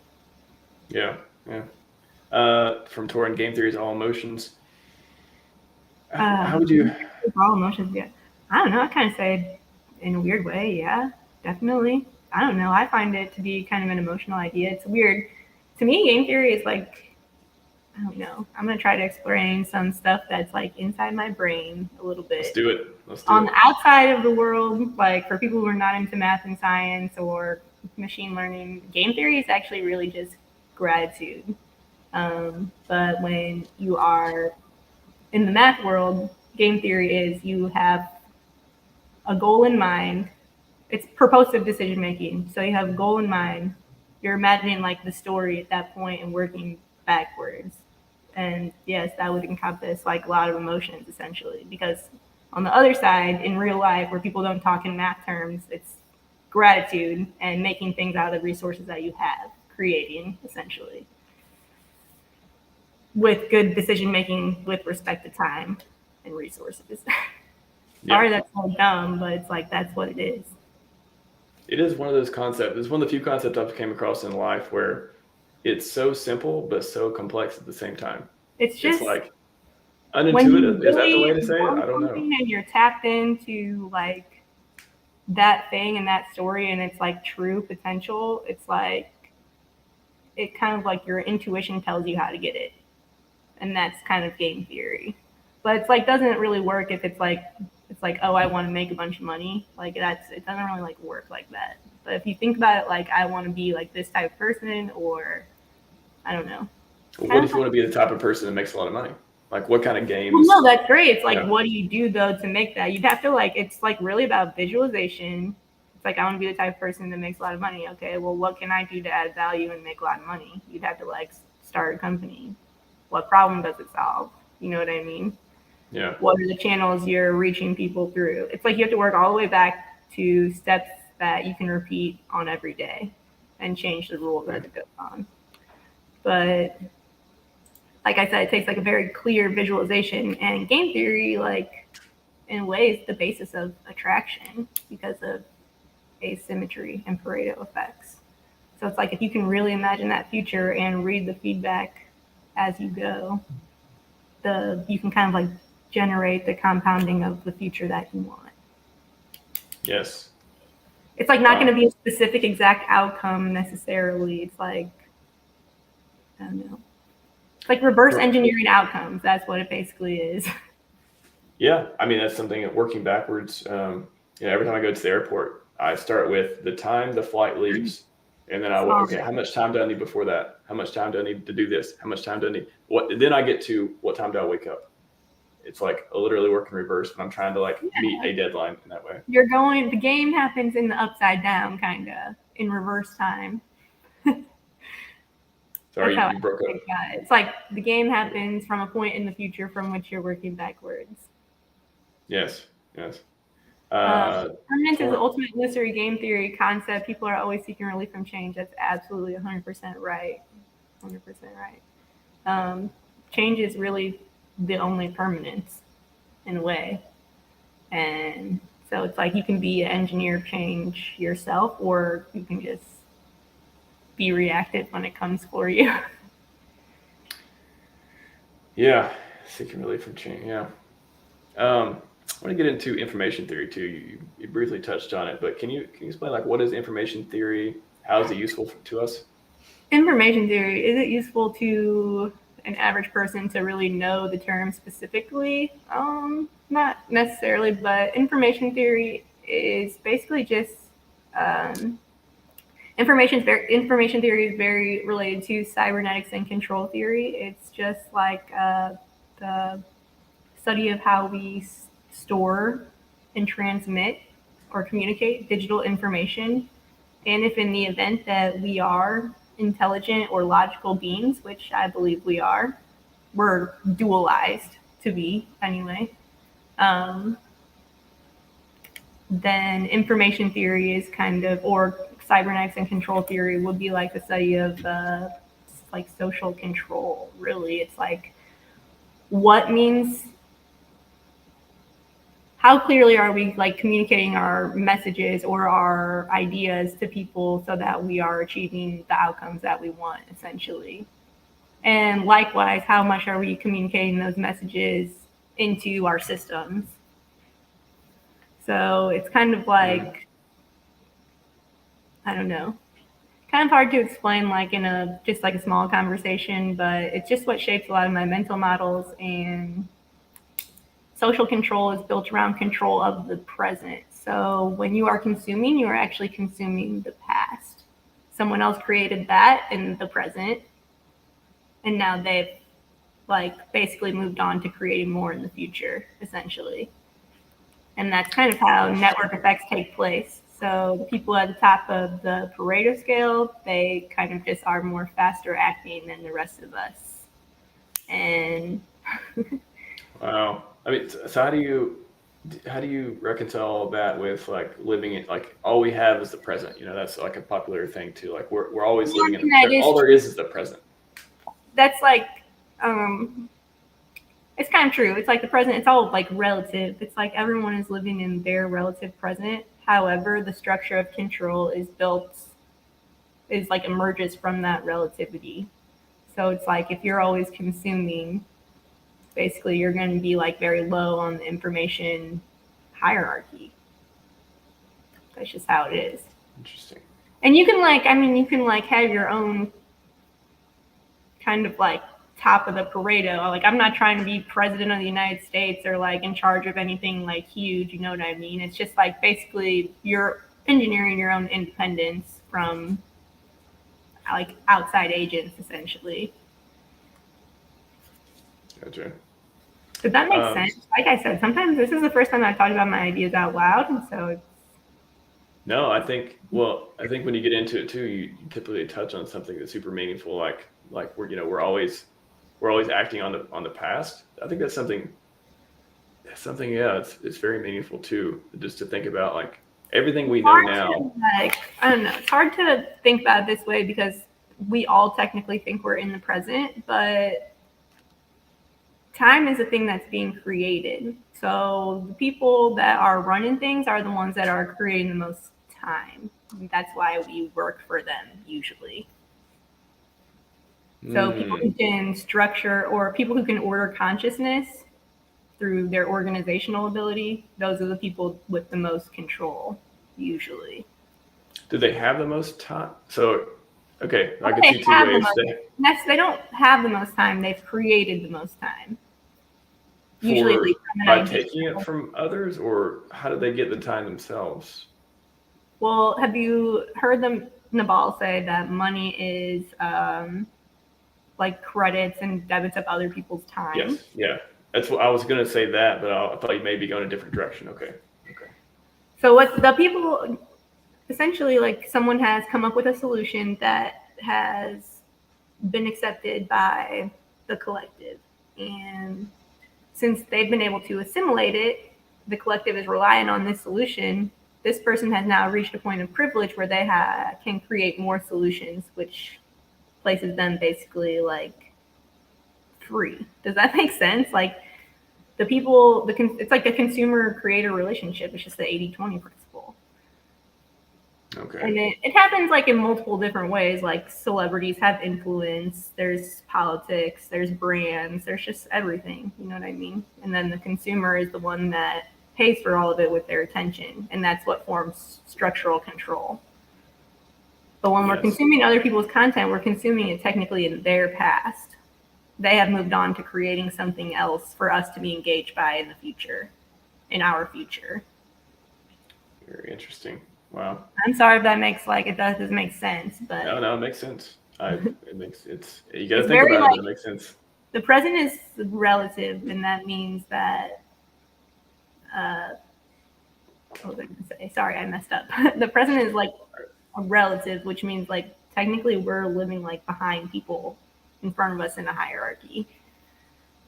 A: Yeah. From Torin, game theory is all emotions. How would you?
B: All emotions, yeah. I don't know. I kind of say in a weird way, yeah, definitely. I don't know. I find it to be kind of an emotional idea. It's weird. To me, game theory is like, I don't know. I'm going to try to explain some stuff that's like inside my brain a little bit.
A: Let's do it.
B: On the outside of the world, like for people who are not into math and science or machine learning, game theory is actually really just gratitude. But when you are in the math world, game theory is you have a goal in mind. It's purposive decision making. So you have a goal in mind. You're imagining like the story at that point and working backwards. And yes, that would encompass like a lot of emotions essentially, because on the other side, in real life, where people don't talk in math terms, it's gratitude and making things out of the resources that you have, creating essentially, with good decision making with respect to time and resources. Sorry, that's so dumb, but it's like that's what it is.
A: It is one of those concepts. It's one of the few concepts I've came across in life where it's so simple but so complex at the same time.
B: It's just
A: like unintuitive. Is that the way to say it? I don't know.
B: And you're tapped into like that thing and that story, and it's like true potential. It's like it kind of like your intuition tells you how to get it, and that's kind of game theory. But it's like doesn't really work if it's like oh, I want to make a bunch of money. Like it doesn't really like work like that. But if you think about it, like I want to be like this type of person, or I don't know.
A: Well, what if you want to be the type of person that makes a lot of money? Like what kind of games?
B: Well, no, that's great. It's like, what do you do though to make that? You'd have to like, it's like really about visualization. It's like, I want to be the type of person that makes a lot of money. Okay, well, what can I do to add value and make a lot of money? You'd have to like start a company. What problem does it solve? You know what I mean?
A: Yeah.
B: What are the channels you're reaching people through? It's like you have to work all the way back to steps that you can repeat on every day and change the rules as it goes on. But like I said, it takes like a very clear visualization, and game theory, like in a way, is the basis of attraction because of asymmetry and pareto effects. So it's like if you can really imagine that future and read the feedback as you go, you can kind of like generate the compounding of the future that you want.
A: Yes.
B: It's like not going to be a specific exact outcome necessarily. It's like, I don't know. It's like reverse engineering outcomes. That's what it basically is.
A: Yeah. I mean, that's something that working backwards. Every time I go to the airport, I start with the time the flight leaves. And then how much time do I need before that? How much time do I need to do this? How much time do I need? Then I get to what time do I wake up? It's like literally work in reverse, but I'm trying to like meet a deadline in that way.
B: The game happens in the upside down, kind of in reverse time.
A: Sorry, you broke up.
B: It's like the game happens from a point in the future from which you're working backwards.
A: Yes.
B: Permanence is the ultimate illusory game theory concept. People are always seeking relief from change. That's absolutely 100% right. 100% right. Change is really the only permanence in a way. And so it's like you can be an engineer of change yourself, or you can just be reactive when it comes for you.
A: Yeah, seeking relief from change. Yeah. I want to get into information theory too. You briefly touched on it, but can you explain like what is information theory? How is it useful to us?
B: Information theory, is it useful to an average person to really know the term specifically? Not necessarily, but information theory is basically just information theory is very related to cybernetics and control theory. It's just like the study of how we store and transmit or communicate digital information. And if in the event that we are intelligent or logical beings, which I believe we are, we're dualized to be anyway, then information theory is kind of, or cybernetics and control theory would be like the study of like social control. Really, it's like what means, how clearly are we like communicating our messages or our ideas to people so that we are achieving the outcomes that we want, essentially. And likewise, how much are we communicating those messages into our systems? So it's kind of like, I don't know, kind of hard to explain like in a just like a small conversation, but it's just what shapes a lot of my mental models. And social control is built around control of the present. So when you are consuming, you are actually consuming the past. Someone else created that in the present, and now they've like basically moved on to creating more in the future, essentially. And that's kind of how network effects take place. So the people at the top of the Pareto scale, they kind of just are more faster acting than the rest of us. And
A: wow. I mean, so how do you reconcile that with like living in like all we have is the present? You know, that's like a popular thing too. Like we're always living in the present. All there is the present.
B: That's like it's kind of true. It's like the present, it's all like relative. It's like everyone is living in their relative present. However, the structure of control is like emerges from that relativity. So it's like if you're always consuming, basically you're going to be like very low on the information hierarchy. That's just how it is.
A: Interesting.
B: And you can like, I mean, you can like have your own kind of like top of the Pareto. Like I'm not trying to be president of the United States or like in charge of anything like huge, you know what I mean? It's just like basically you're engineering your own independence from like outside agents, essentially.
A: Gotcha.
B: Did that make sense? Like I said, sometimes this is the first time I've talked about my ideas out loud, and so it's...
A: No, I think when you get into it too, you typically touch on something that's super meaningful, like we're always acting on the past. I think that's something. Yeah, it's very meaningful too, just to think about like everything we know now.
B: Like I don't know, it's hard to think about it this way because we all technically think we're in the present, but time is a thing that's being created. So the people that are running things are the ones that are creating the most time. That's why we work for them usually. So people who can structure or people who can order consciousness through their organizational ability, those are the people with the most control usually.
A: Do they have the most time? So, okay, I can see two ways.
B: They don't have the most time. They've created the most time. Usually
A: by taking it from others, or how do they get the time themselves?
B: Well, have you heard Nabal say that money is like credits and debits of other people's time?
A: Yes, yeah. That's what I was going to say that, but I thought you may be going a different direction. Okay.
B: So what the people, essentially like someone has come up with a solution that has been accepted by the collective. And since they've been able to assimilate it, the collective is relying on this solution. This person has now reached a point of privilege where they can create more solutions, which places them basically like free. Does that make sense? Like the people, it's like a consumer creator relationship. It's just the 80-20 principle.
A: Okay.
B: And it happens like in multiple different ways. Like celebrities have influence. There's politics. There's brands. There's just everything. You know what I mean? And then the consumer is the one that pays for all of it with their attention, and that's what forms structural control. But when we're consuming other people's content, we're consuming it technically in their past. They have moved on to creating something else for us to be engaged by in the future, in our future.
A: Very interesting. Wow.
B: I'm sorry if that makes it doesn't make sense, but
A: no, it makes sense. It's you got to think about it, but it makes sense.
B: The present is relative, and that means that what was I going to say? Sorry, I messed up. The present is like a relative, which means like technically we're living like behind people in front of us in a hierarchy.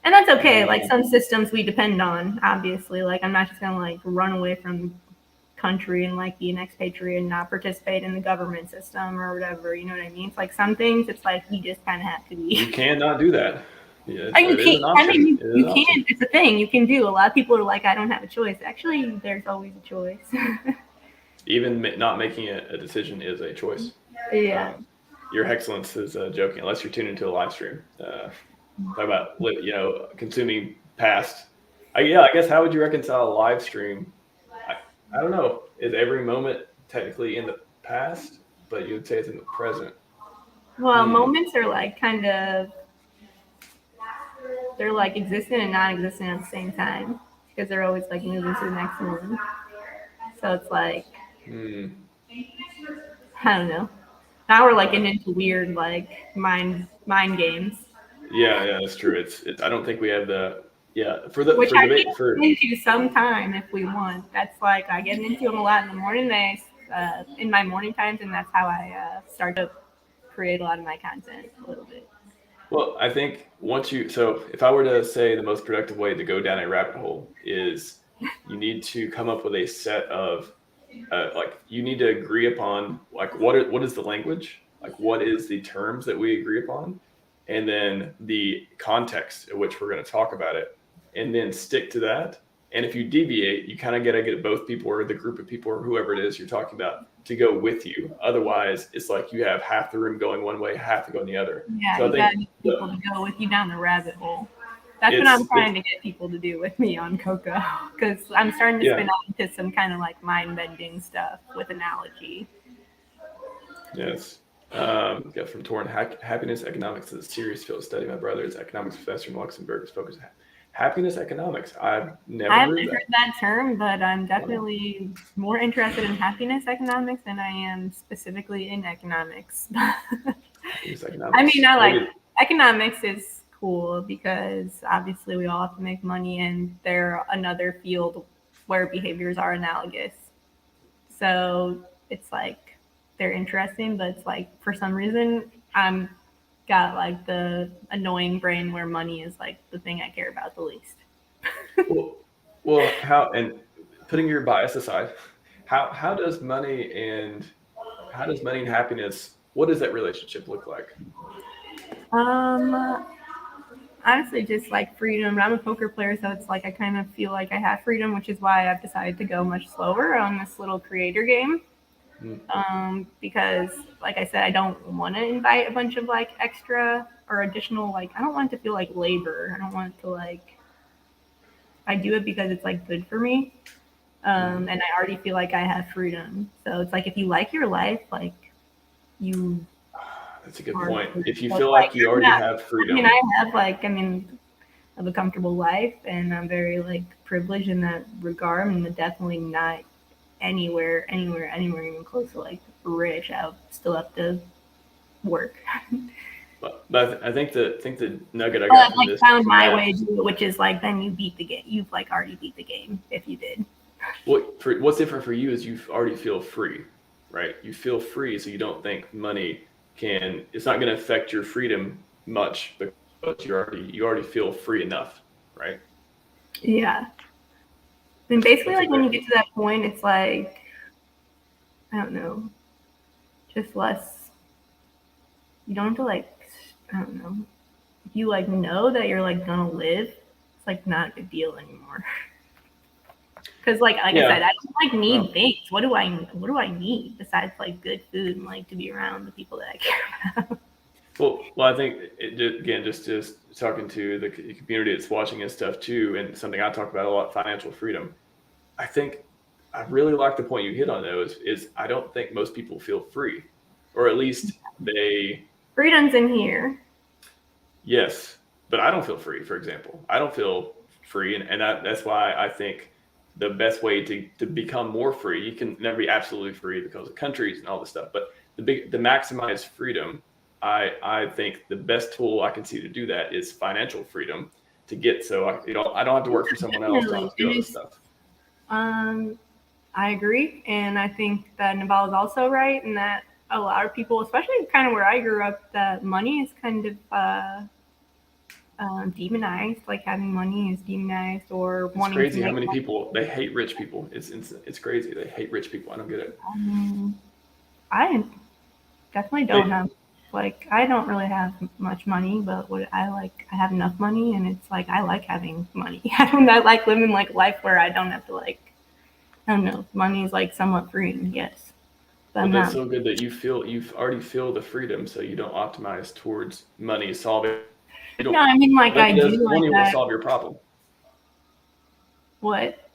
B: And that's okay. Like some systems we depend on, obviously. Like I'm not just gonna like run away from country and like be an expatriate and not participate in the government system or whatever. You know what I mean? It's like some things. It's like you just kind of have to be.
A: You cannot do that. Yeah,
B: you can't. I mean, you can. It's a thing you can do. A lot of people are like, I don't have a choice. Actually, there's always a choice.
A: Even not making a decision is a choice.
B: Yeah.
A: Your excellence is joking, unless you're tuned into a live stream. Talk about consuming past. I guess how would you reconcile a live stream? I don't know. Is every moment technically in the past, but you would say it's in the present?
B: Well, moments are like kind of they're like existent and non-existent at the same time because they're always like moving to the next one. So it's like I don't know. Now we're like getting into weird like mind games.
A: Yeah, that's true. It's I don't think we have the
B: which I get into sometime if we want. That's like I get into them a lot in the morning. In my morning times, and that's how I start to create a lot of my content a little bit.
A: Well, I think if I were to say the most productive way to go down a rabbit hole is you need to come up with a set of you need to agree upon like what is the language, like what is the terms that we agree upon, and then the context in which we're going to talk about it, and then stick to that. And if you deviate, you kind of got to get both people or the group of people or whoever it is you're talking about to go with you. Otherwise, it's like you have half the room going one way, half to go in the other.
B: Yeah, so you got to get people to go with you down the rabbit hole. That's what I'm trying to get people to do with me on Coco, because I'm starting to spin out into some kind of like mind-bending stuff with analogy.
A: Yes. Got from Torn, happiness economics is a serious field of study. My brother is economics professor in Luxembourg. Is focused on happiness economics. I haven't heard
B: that term, but I'm definitely more interested in happiness economics than I am specifically in economics.
A: Economics.
B: I mean, economics is cool because obviously we all have to make money, and they're another field where behaviors are analogous. So it's like they're interesting, but it's like for some reason I'm got like the annoying brain where money is like the thing I care about the least.
A: well, how, and putting your bias aside, how does money and happiness, what does that relationship look like?
B: Honestly, just like freedom. I'm a poker player, so it's like I kind of feel like I have freedom, which is why I've decided to go much slower on this little creator game. Because like I said, I don't want to invite a bunch of like extra or additional, like I don't want it to feel like labor. I don't want it to like, I do it because it's like good for me. And I already feel like I have freedom. So it's like, if you like your life, like you.
A: That's a good point. If you feel like you already have freedom.
B: I have a comfortable life, and I'm very like privileged in that regard. I'm definitely not anywhere even close to like rich. I still have to work.
A: But I think the nugget I got from this
B: found my way to do it, which is like then you beat the game. You've like already beat the game if you did.
A: What's different for you is you already feel free, right? You feel free, so you don't think money it's not going to affect your freedom much because you already feel free enough, right?
B: Yeah. And basically, like when you get to that point, it's like, I don't know, just less. You don't have to like, I don't know. If you like know that you're like gonna live, it's like not a big deal anymore. Because like I said, I don't like need things. What do I need besides like good food and like to be around the people that I care about?
A: Well, I think again, just talking to the community that's watching and stuff too, and something I talk about a lot, financial freedom. I think I really like the point you hit on though. Is I don't think most people feel free, or at least they.
B: Freedom's in here.
A: Yes, but I don't feel free. For example, I don't feel free, and that's why I think the best way to become more free, you can never be absolutely free because of countries and all this stuff, but the maximized freedom. I think the best tool I can see to do that is financial freedom to get so I don't have to work for someone else, don't have to do all this stuff.
B: I agree, and I think that Naval is also right, and that a lot of people, especially kind of where I grew up, that money is kind of demonized. Like having money is demonized, or
A: it's
B: wanting
A: crazy
B: to
A: how many people they hate rich people. It's crazy. They hate rich people. I don't get it.
B: I definitely don't have. Like, I don't really have much money, but what I have enough money, and it's like, I like having money. I like living like life where I don't have to like, I don't know, money is like somewhat freeing, yes.
A: But well, that's so good that you already feel the freedom, so you don't optimize towards money solving.
B: No, I mean, like, I do like
A: money
B: that.
A: won't solve your problem.
B: What?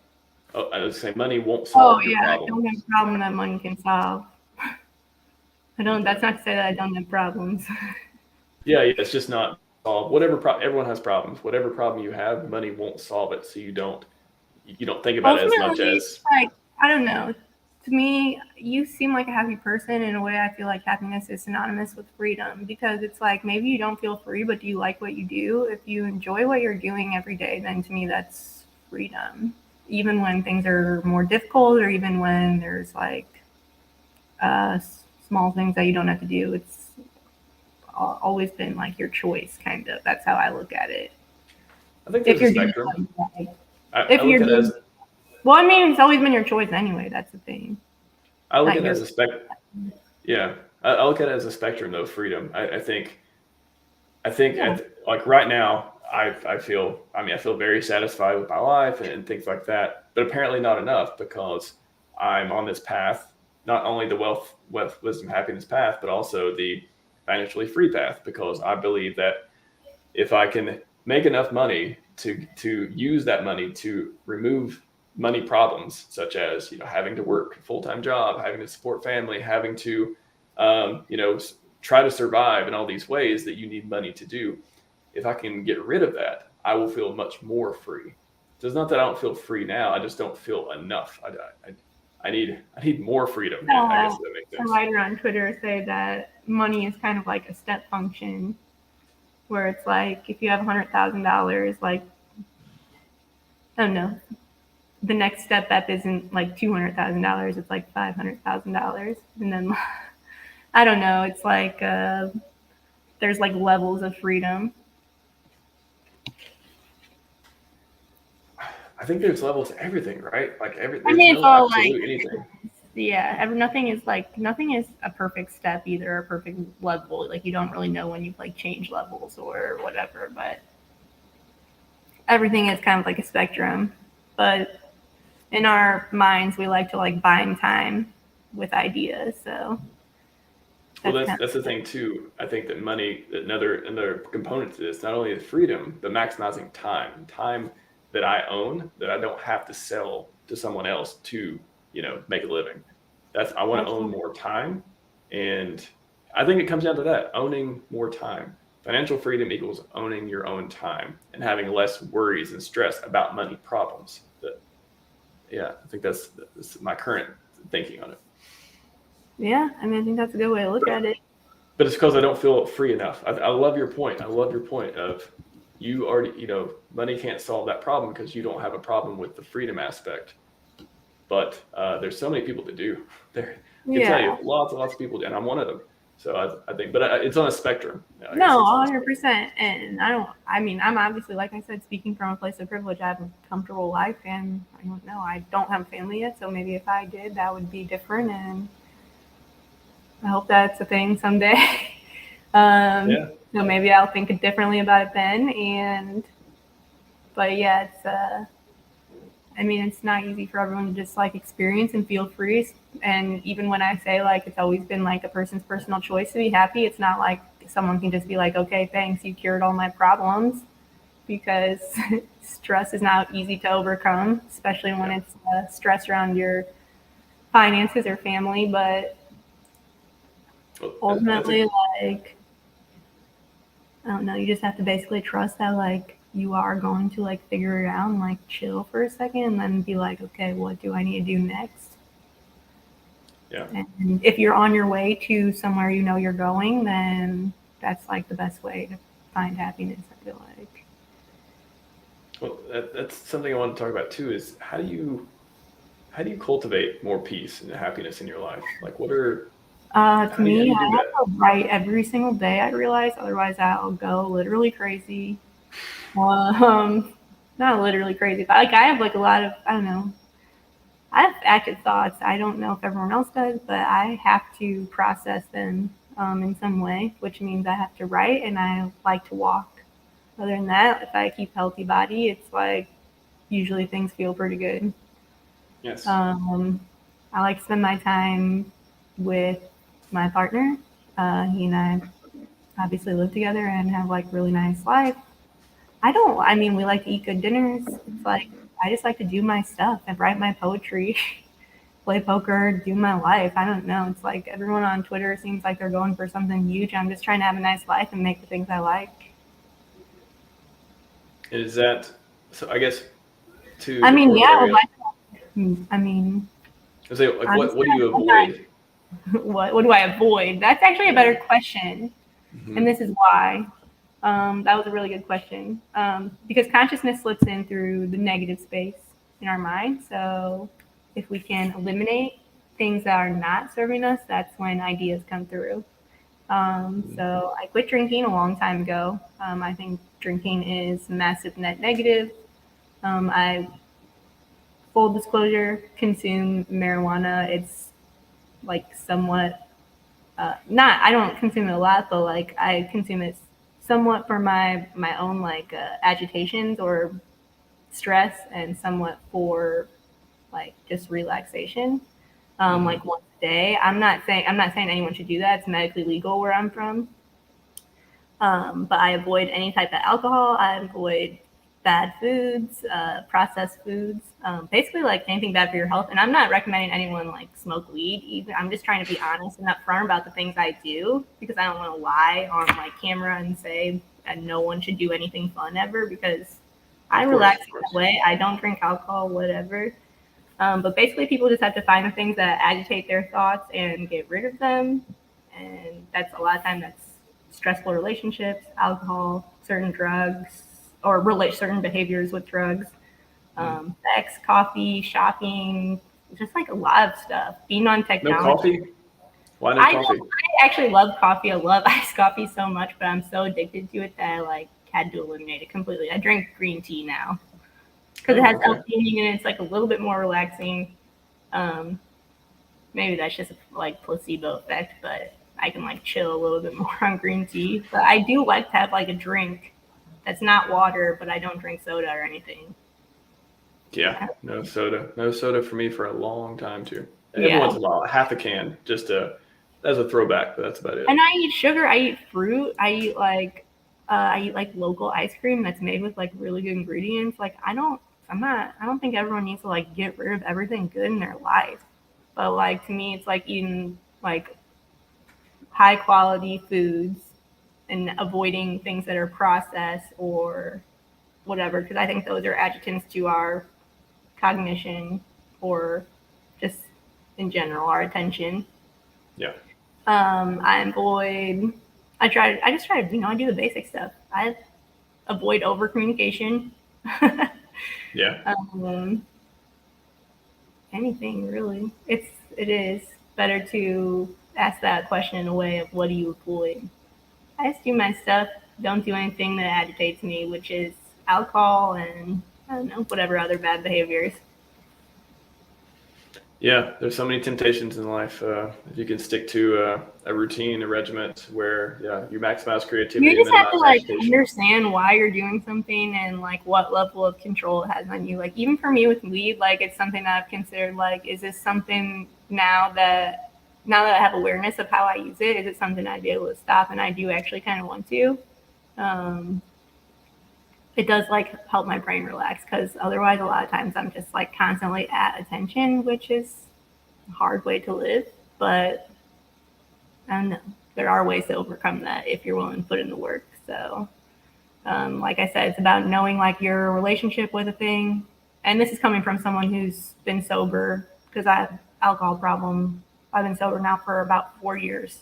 A: Oh, I was saying money won't solve your problem.
B: I don't have a problem that money can solve. That's not to say that I don't have problems.
A: Yeah, it's just not solved. Everyone has problems. Whatever problem you have, money won't solve it. So you don't think about it as much as
B: like, I don't know. To me, you seem like a happy person. In a way, I feel like happiness is synonymous with freedom, because it's like, maybe you don't feel free, but do you like what you do? If you enjoy what you're doing every day, then to me that's freedom. Even when things are more difficult, or even when there's like small things that you don't have to do, it's always been like your choice, kind of. That's how I look at it.
A: I think there's a spectrum.
B: Well, I mean, it's always been your choice anyway. That's the thing.
A: I look at it as a spectrum. Yeah, I look at it as a spectrum, though. Freedom. I think like right now, I feel very satisfied with my life and things like that. But apparently not enough, because I'm on this path, not only the wealth, wisdom, happiness path, but also the financially free path, because I believe that if I can make enough money to use that money to remove money problems, such as having to work a full-time job, having to support family, having to try to survive in all these ways that you need money to do. If I can get rid of that, I will feel much more free. So it's not that I don't feel free now. I just don't feel enough. I need more freedom. I guess that makes sense.
B: A writer on Twitter say that money is kind of like a step function, where it's like, if you have $100,000, like, I don't know, the next step up isn't like $200,000, it's like $500,000. And then, I don't know, it's like, there's like levels of freedom.
A: I think there's levels to everything, right? Like everything.
B: I mean, it's all like anything. Yeah, nothing is a perfect step either, a perfect level. Like, you don't really know when you've like changed levels or whatever, but everything is kind of like a spectrum. But in our minds, we like to like bind time with ideas. So
A: that's the thing too. I think that money, another component to this, not only the freedom, but maximizing time that I own, that I don't have to sell to someone else to make a living. I want to own more time, and I think it comes down to that, owning more time. Financial freedom equals owning your own time and having less worries and stress about money problems. I think that's my current thinking on it.
B: Yeah, I mean, I think that's a good way to look at it.
A: But it's because I don't feel free enough. I love your point. I love your point of you already, money can't solve that problem because you don't have a problem with the freedom aspect. But there's so many people that do. I can tell you, lots of people do, and I'm one of them. So I think, but it's on a spectrum.
B: No, 100%. And I'm obviously, like I said, speaking from a place of privilege. I have a comfortable life, and I don't know, I don't have a family yet, so maybe if I did, that would be different, and I hope that's a thing someday. So maybe I'll think differently about it then. But yeah, I mean, it's not easy for everyone to just like experience and feel free. And even when I say like it's always been like a person's personal choice to be happy, it's not like someone can just be like, okay, thanks, you cured all my problems, because stress is not easy to overcome, especially when it's stress around your finances or family. But ultimately, like, I don't know, you just have to basically trust that like you are going to like figure it out and like chill for a second and then be like, okay, what do I need to do next?
A: Yeah.
B: And if you're on your way to somewhere you know you're going, then that's like the best way to find happiness, I feel like.
A: Well, that's something I want to talk about too, is how do you cultivate more peace and happiness in your life? Like, what are
B: To me,
A: how do you
B: I
A: do
B: have
A: that?
B: to write every single day, I realize, otherwise I'll go literally crazy. Not literally crazy, but like I have like a lot of, I don't know, I have active thoughts. I don't know if everyone else does, but I have to process them in some way, which means I have to write and I like to walk. Other than that, if I keep healthy body, it's like usually things feel pretty good.
A: Yes.
B: I like to spend my time with my partner. He and I obviously live together and have like really nice life. I mean, we like to eat good dinners. It's like, I just like to do my stuff and write my poetry, play poker, do my life. I don't know. It's like everyone on Twitter seems like they're going for something huge. I'm just trying to have a nice life and make the things I like.
A: Is that so? I guess to
B: I
A: the
B: mean, yeah, I would
A: corollary,
B: like, I mean,
A: I say, like,
B: honestly,
A: what do you avoid?
B: what do I avoid? That's actually a better
A: Yeah.
B: question. And
A: Mm-hmm.
B: this is why. That was a really good question. Because consciousness slips in through the negative space in our mind. So if we can eliminate things that are not serving us, that's when ideas come through. So I quit drinking a long time ago. I think drinking is massive net negative. I, full disclosure, consume marijuana. It's like somewhat not, I don't consume it a lot, but like I consume it somewhat for my own like agitations or stress, and somewhat for like just relaxation.
A: Mm-hmm.
B: Like once a day. I'm not saying anyone should do that. It's medically legal where I'm from. But I avoid any type of alcohol. I avoid bad foods, processed foods, basically like anything bad for your health. And I'm not recommending anyone like smoke weed either. I'm just trying to be honest and upfront about the things I do, because I don't want to lie on like camera and say that no one should do anything fun ever, because I
A: Of course,
B: relax
A: of
B: that
A: course.
B: way. I don't drink alcohol, whatever. But basically, people just have to find the things that agitate their thoughts and get rid of them. And that's a lot of time that's stressful relationships, alcohol, certain drugs, or relate certain behaviors with drugs,
A: Mm.
B: sex, coffee, shopping, just like a lot of stuff. Being on
A: No
B: technology.
A: coffee? Why no
B: I
A: coffee?
B: don't. I actually love coffee. I love iced coffee so much, but I'm so addicted to it that I like had to eliminate it completely. I drink green tea now because it
A: Oh,
B: has
A: okay.
B: L-theanine and it's like a little bit more relaxing. Um, Maybe that's just a like placebo effect, but I can like chill a little bit more on green tea. But I do like to have like a drink that's not water, but I don't drink soda or anything.
A: Yeah, no soda. No soda for me for a long time too. Every
B: Yeah.
A: once in a while, half a can, just as a throwback, but that's about it.
B: And I eat sugar. I eat fruit. I eat like local ice cream that's made with like really good ingredients. Like I don't think everyone needs to like get rid of everything good in their life. But like to me, it's like eating like high quality foods and avoiding things that are processed or whatever, because I think those are adjutants to our cognition or just in general our attention.
A: Yeah.
B: I avoid. I just try to I do the basic stuff. I avoid over communication.
A: Yeah.
B: um, Anything really. It is better to ask that question in a way of what do you avoid. I just do my stuff. Don't do anything that agitates me, which is alcohol and I don't know whatever other bad behaviors.
A: Yeah, there's so many temptations in life. If you can stick to a routine, a regiment where you maximize creativity
B: You
A: and
B: just have to
A: minimize
B: like
A: agitation.
B: understand why you're doing something and like what level of control it has on you. Like even for me with weed, like it's something that I've considered like, is this something now that I have awareness of how I use it, is it something I'd be able to stop? And I do actually kind of want to. It does like help my brain relax, because otherwise a lot of times I'm just like constantly at attention, which is a hard way to live. But I don't know. There are ways to overcome that if you're willing to put in the work. So, like I said, it's about knowing like your relationship with a thing. And this is coming from someone who's been sober, because I have alcohol problem. I've been sober now for about 4 years.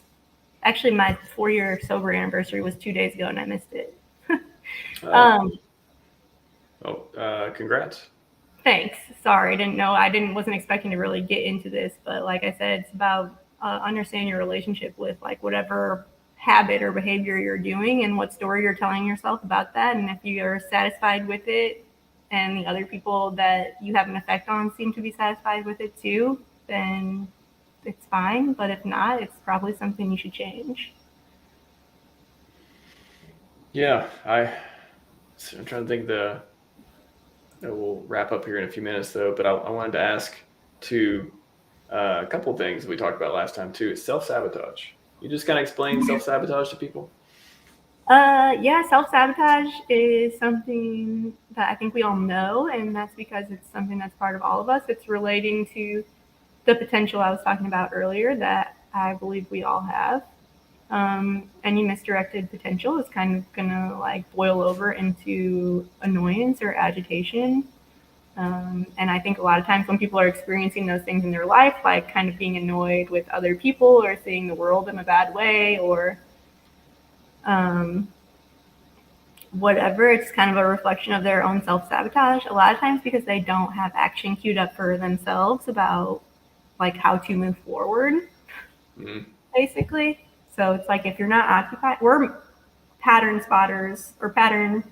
B: Actually, my 4-year sober anniversary was 2 days ago, and I missed it.
A: Congrats.
B: Thanks. Sorry, I didn't know. Wasn't expecting to really get into this, but like I said, it's about understanding your relationship with like whatever habit or behavior you're doing and what story you're telling yourself about that. And if you're satisfied with it, and the other people that you have an effect on seem to be satisfied with it too, then it's fine. But if not, it's probably something you should change.
A: Yeah, I'm trying to think we'll wrap up here in a few minutes though, but I wanted to ask a couple of things we talked about last time too. Self-sabotage. You just kind of explain self-sabotage to people?
B: Yeah, self-sabotage is something that I think we all know, and that's because it's something that's part of all of us. It's relating to the potential I was talking about earlier that I believe we all have. Any misdirected potential is kind of gonna like boil over into annoyance or agitation. And I think a lot of times when people are experiencing those things in their life, like kind of being annoyed with other people or seeing the world in a bad way or whatever, it's kind of a reflection of their own self-sabotage. A lot of times because they don't have action queued up for themselves about like how to move forward, basically. So it's like if you're not occupied, we're pattern spotters or pattern.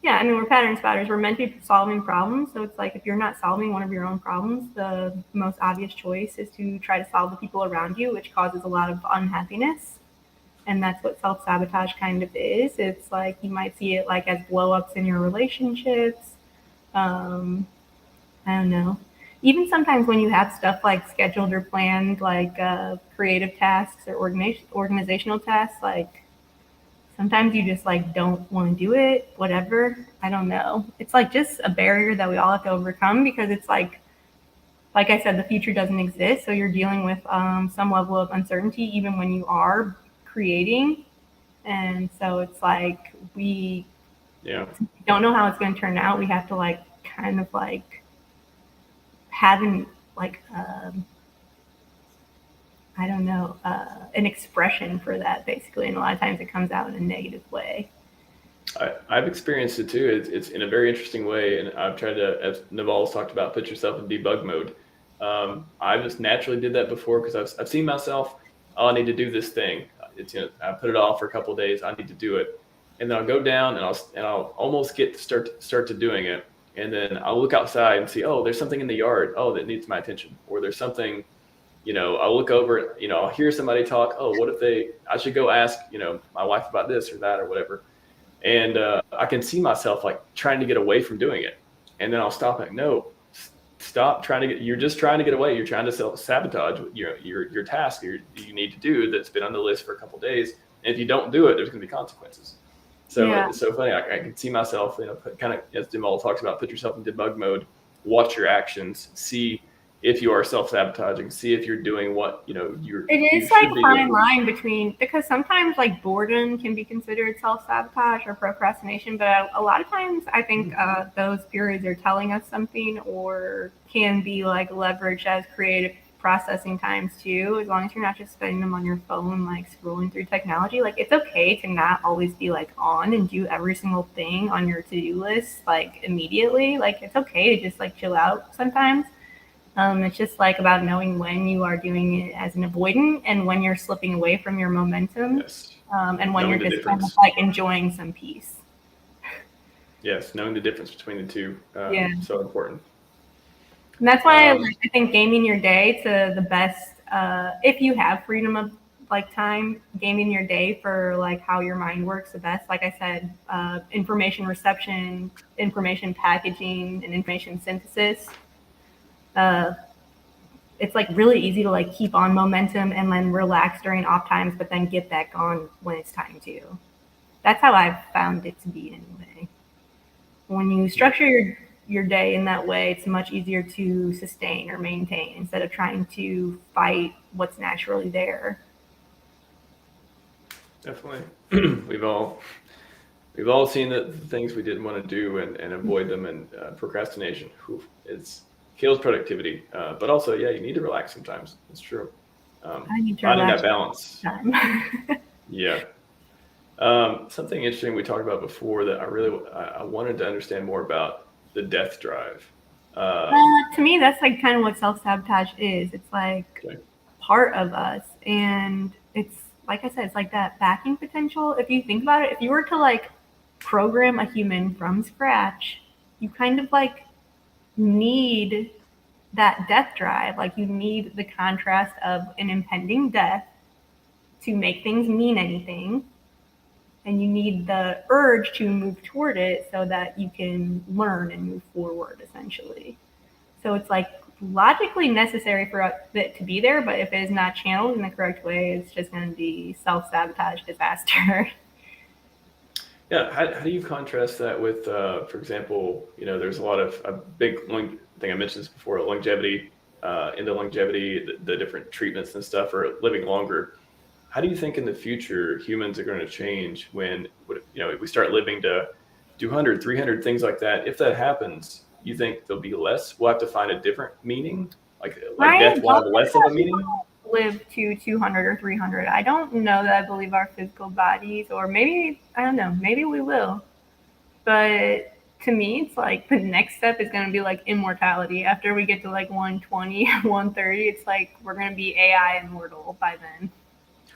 B: Yeah, I mean, we're pattern spotters. We're meant to be solving problems. So it's like if you're not solving one of your own problems, the most obvious choice is to try to solve the people around you, which causes a lot of unhappiness. And that's what self-sabotage kind of is. It's like you might see it like as blow-ups in your relationships. I don't know. Even sometimes when you have stuff like scheduled or planned, like creative tasks or organizational tasks, like sometimes you just like don't want to do it, whatever. I don't know. It's like just a barrier that we all have to overcome, because it's like I said, the future doesn't exist. So you're dealing with some level of uncertainty even when you are creating. And so it's like we don't know how it's going to turn out. We have to like kind of like have like I don't know, an expression for that basically. And a lot of times it comes out in a negative way.
A: I've experienced it too. It's in a very interesting way. And I've tried to, as Naval's talked about, put yourself in debug mode. I just naturally did that before because I've seen myself, I need to do this thing. I put it off for a couple of days. I need to do it. And then I'll go down and I'll almost get to start to doing it. And then I'll look outside and see, oh, there's something in the yard. Oh, that needs my attention. Or there's something, I'll look over, I'll hear somebody talk. Oh, what if I should go ask, my wife about this or that or whatever. And I can see myself like trying to get away from doing it. And then I'll stop like, no, stop trying to you're just trying to get away. You're trying to self-sabotage your task you need to do that's been on the list for a couple of days. And if you don't do it, there's going to be consequences. So It's so funny. I can see myself, kind of as Demal talks about, put yourself in debug mode, watch your actions, see if you are self-sabotaging, see if you're doing what
B: it is like a fine line between, because sometimes like boredom can be considered self-sabotage or procrastination, but a lot of times I think those periods are telling us something, or can be like leveraged as creative processing times too, as long as you're not just spending them on your phone like scrolling through technology. Like it's okay to not always be like on and do every single thing on your to-do list like immediately. Like it's okay to just like chill out sometimes. It's just like about knowing when you are doing it as an avoidant and when you're slipping away from your momentum.
A: Yes.
B: And when you're just kind of like enjoying some peace.
A: Yes, knowing the difference between the two, so important.
B: And that's why I think gaming your day to the best, if you have freedom of like time, gaming your day for like how your mind works the best. Like I said, information reception, information packaging, and information synthesis. It's like really easy to like keep on momentum and then relax during off times, but then get back on when it's time to. That's how I've found it to be anyway. When you structure your day in that way, it's much easier to sustain or maintain instead of trying to fight what's naturally there.
A: Definitely. We've all seen the things we didn't want to do and avoid them, and procrastination. It kills productivity. But also, yeah, you need to relax sometimes. It's true. Finding that balance. Yeah. Something interesting we talked about before that I wanted to understand more about, the death drive.
B: To me, that's like kind of what self-sabotage is. It's like part of us, and it's like I said, it's like that backing potential. If you think about it, if you were to like program a human from scratch, you kind of like need that death drive. Like you need the contrast of an impending death to make things mean anything. And you need the urge to move toward it so that you can learn and move forward, essentially. So it's like logically necessary for it to be there, but if it is not channeled in the correct way, it's just going to be self-sabotage disaster.
A: Yeah, how do you contrast that with, for example, there's a lot of a big thing I mentioned this before, longevity, into longevity, the different treatments and stuff for living longer. How do you think in the future humans are going to change when, if we start living to 200, 300, things like that? If that happens, you think there'll be less? We'll have to find a different meaning? Like death will have less of a meaning?
B: Live to 200 or 300. I don't know that I believe our physical bodies, or maybe, I don't know, maybe we will. But to me, it's like the next step is going to be like immortality. After we get to like 120, 130, it's like we're going to be AI immortal by then.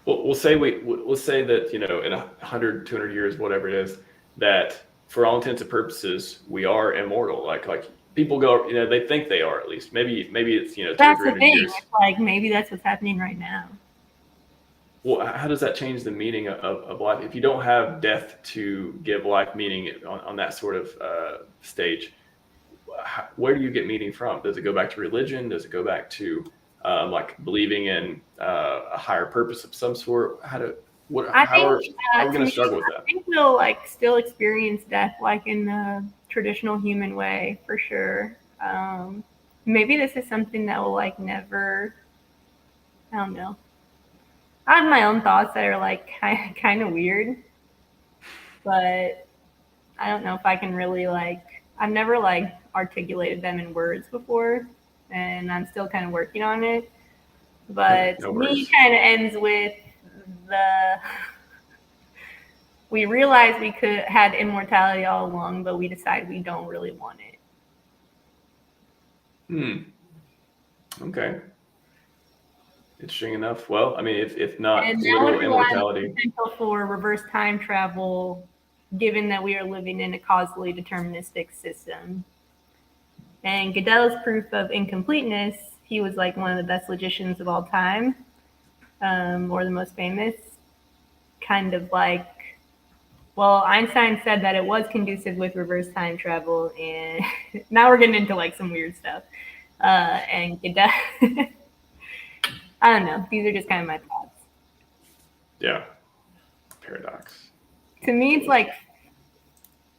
A: Well, we'll say that, in 100, 200 years, whatever it is, that for all intents and purposes, we are immortal. Like people go, they think they are, at least. Maybe it's, 200 or 300 years.
B: It's like maybe that's what's happening right now.
A: Well, how does that change the meaning of life? If you don't have death to give life meaning on that sort of stage, where do you get meaning from? Does it go back to religion? Does it go back to like believing in a higher purpose of some sort? How are we going to struggle with that?
B: I think we'll like still experience death like in the traditional human way, for sure. Maybe this is something that will like never, I don't know. I have my own thoughts that are like kind of weird, but I don't know if I can really like, I've never like articulated them in words before, and I'm still kind of working on it. But to me, kind of ends with we realized we had immortality all along, but we decide we don't really want
A: it. Okay. Interesting enough. Well, I mean, if not literal immortality,
B: potential for reverse time travel, given that we are living in a causally deterministic system. And Gödel's proof of incompleteness, he was like one of the best logicians of all time, or the most famous. Kind of like, well, Einstein said that it was conducive with reverse time travel, and now we're getting into like some weird stuff. And Gödel, I don't know. These are just kind of my thoughts.
A: Yeah. Paradox.
B: To me, it's like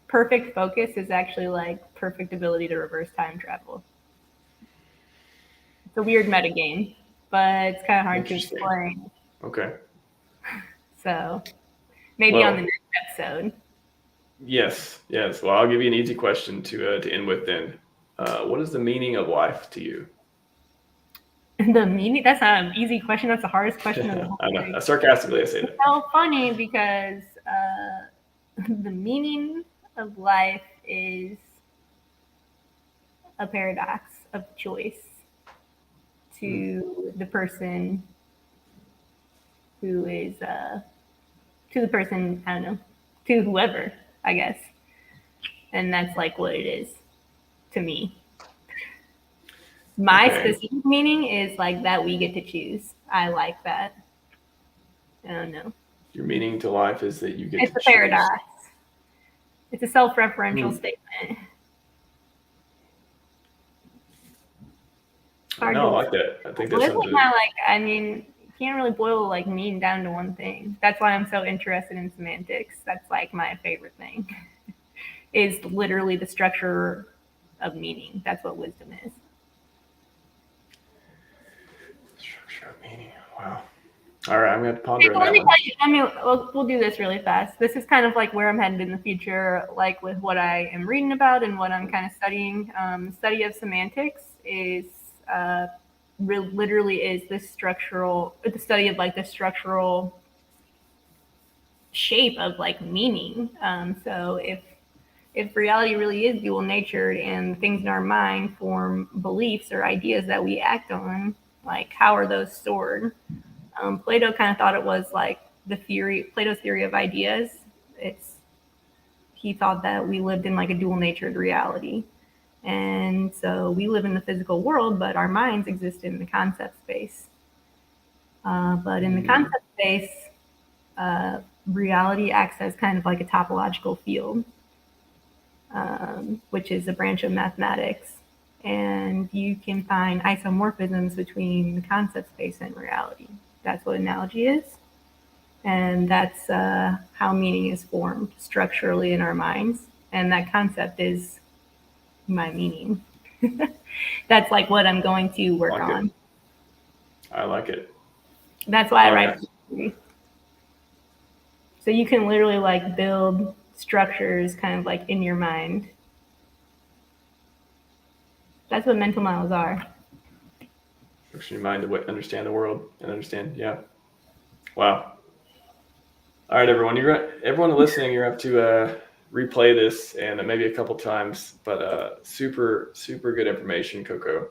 B: perfect focus is actually like perfect ability to reverse time travel. It's a weird metagame, but it's kind of hard to explain.
A: Okay.
B: So maybe on the next episode.
A: Yes. Well, I'll give you an easy question to end with then. What is the meaning of life to you?
B: The meaning? That's not an easy question. That's the hardest question of the whole
A: thing. I know. Sarcastically, I say that.
B: It's so funny because the meaning of life is a paradox of choice to the person who is, to the person, I don't know, to whoever, I guess. And that's like what it is to me. My specific meaning is like that we get to choose. I like that. I don't know.
A: Your meaning to life is that you get to choose.
B: It's a paradox. It's a self-referential statement.
A: No, I like that. I think that's something.
B: You can't really boil like meaning down to one thing. That's why I'm so interested in semantics. That's like my favorite thing. Is literally the structure of meaning. That's what wisdom is.
A: Structure of meaning. Wow. All right, I'm going to ponder on that one.
B: We'll do this really fast. This is kind of like where I'm headed in the future, like with what I am reading about and what I'm kind of studying. Study of semantics is literally is the study of like the structural shape of like meaning. So if reality really is dual natured and things in our mind form beliefs or ideas that we act on, like how are those stored? Plato kind of thought it was like Plato's theory of ideas. He thought that we lived in like a dual natured reality. And so we live in the physical world, but our minds exist in the concept space. But in the concept space, reality acts as kind of like a topological field, which is a branch of mathematics. And you can find isomorphisms between the concept space and reality. That's what analogy is. And that's how meaning is formed structurally in our minds. And that concept is my meaning. That's like what I'm going to work on.
A: I like it.
B: That's why I write poetry. So you can literally like build structures kind of like in your mind. That's what mental models are.
A: Structure your mind to understand the world and understand. Yeah. Wow. All right, everyone. Everyone listening, you're up to replay this and maybe a couple times, but super, super good information, Coco.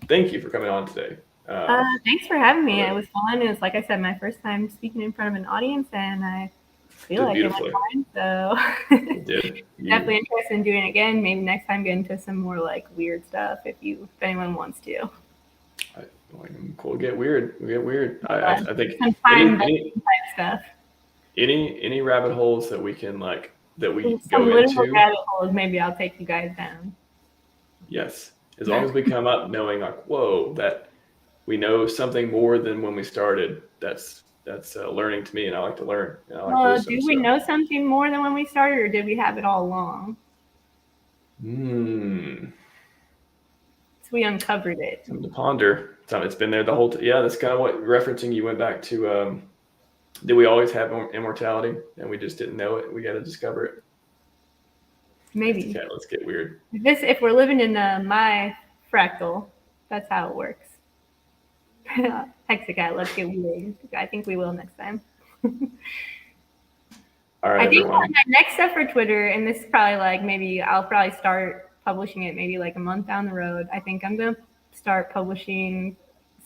A: Thank you for coming on today.
B: Thanks for having me. It was fun. It was, like I said, my first time speaking in front of an audience, and I feel like it went fine. So definitely interested in doing it again. Maybe next time get into some more like weird stuff if anyone wants to.
A: Cool. Get weird. I think
B: some time type stuff.
A: Any rabbit holes that we can
B: go into. Rabbit holes. Maybe I'll take you guys down.
A: Yes, as long as we come up knowing like, whoa, that we know something more than when we started. That's learning to me, and I like to learn.
B: Do we know something more than when we started, or did we have it all along? So we uncovered it.
A: Something to ponder. It's been there the whole time. Yeah, that's kind of what referencing. You went back to. Did we always have immortality, and we just didn't know it? We got to discover it.
B: Maybe.
A: Okay, let's get weird.
B: If we're living in my fractal, that's how it works. Hexacat, let's get weird. I think we will next time.
A: All right,
B: I think my next step for Twitter, and this is probably like maybe I'll probably start publishing it maybe like a month down the road. I think I'm going to start publishing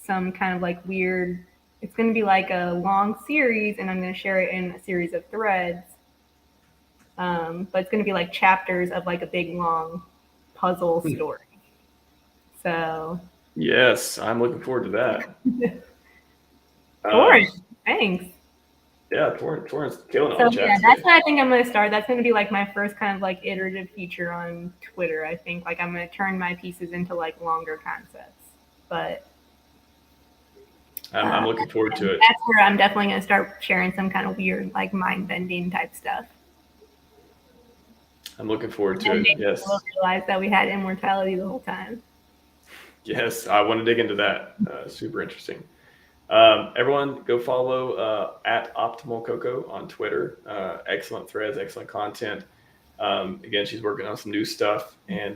B: some kind of like weird, it's going to be like a long series, and I'm going to share it in a series of threads. But it's going to be like chapters of like a big long puzzle story. So
A: yes, I'm looking forward to that.
B: Torrent, thanks.
A: Yeah, Torrent's killing
B: it. So yeah, that's what I think I'm going to start. That's going to be like my first kind of like iterative feature on Twitter. I think like I'm going to turn my pieces into like longer concepts. But
A: I'm looking forward to it.
B: That's where I'm definitely going to start sharing some kind of weird like mind-bending type stuff.
A: I'm looking forward to it. Yes.
B: We'll realize that we had immortality the whole time.
A: Yes, I want to dig into that. Super interesting. Everyone, go follow at Optimal Coco on Twitter. Excellent threads, excellent content. Again, she's working on some new stuff, and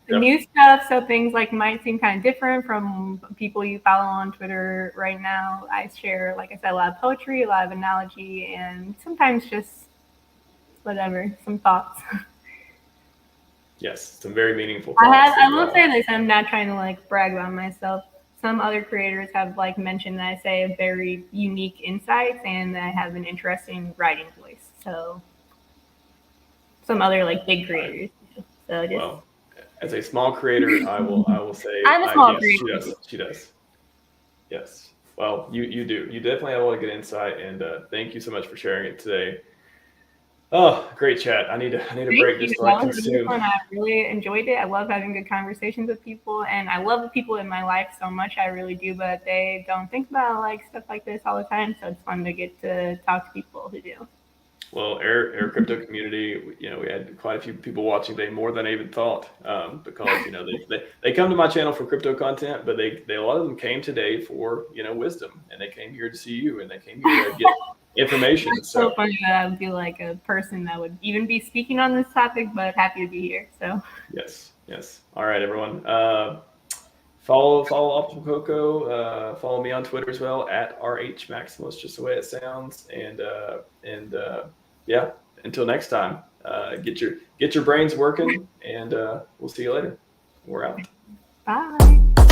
B: new stuff. So things like might seem kind of different from people you follow on Twitter right now. I share, like I said, a lot of poetry, a lot of analogy, and sometimes just whatever, some thoughts.
A: Yes, some very meaningful thoughts.
B: I will say this, I'm not trying to like brag about myself. Some other creators have like mentioned that I say very unique insights and that I have an interesting writing voice. So some other like big creators. So just
A: as a small creator, I will say,
B: I'm a small
A: yes,
B: creator.
A: she does. Yes. Well, you do. You definitely have a lot of good insight, and thank you so much for sharing it today. Oh, great chat. I need a break just so I
B: That was really
A: consume.
B: fun. I really enjoyed it. I love having good conversations with people, and I love the people in my life so much. I really do, but they don't think about like stuff like this all the time. So it's fun to get to talk to people who do.
A: Well, Air Crypto community, we had quite a few people watching today, more than I even thought, because they come to my channel for crypto content, but they a lot of them came today for wisdom, and they came here to see you, and they came here to get information.
B: It's so funny that I would be like a person that would even be speaking on this topic, but happy to be here. So
A: yes. All right, everyone. Follow Optimal Coco. Follow me on Twitter as well at RHMax, just the way it sounds. And yeah, until next time, get your brains working, and we'll see you later. We're out.
B: bye.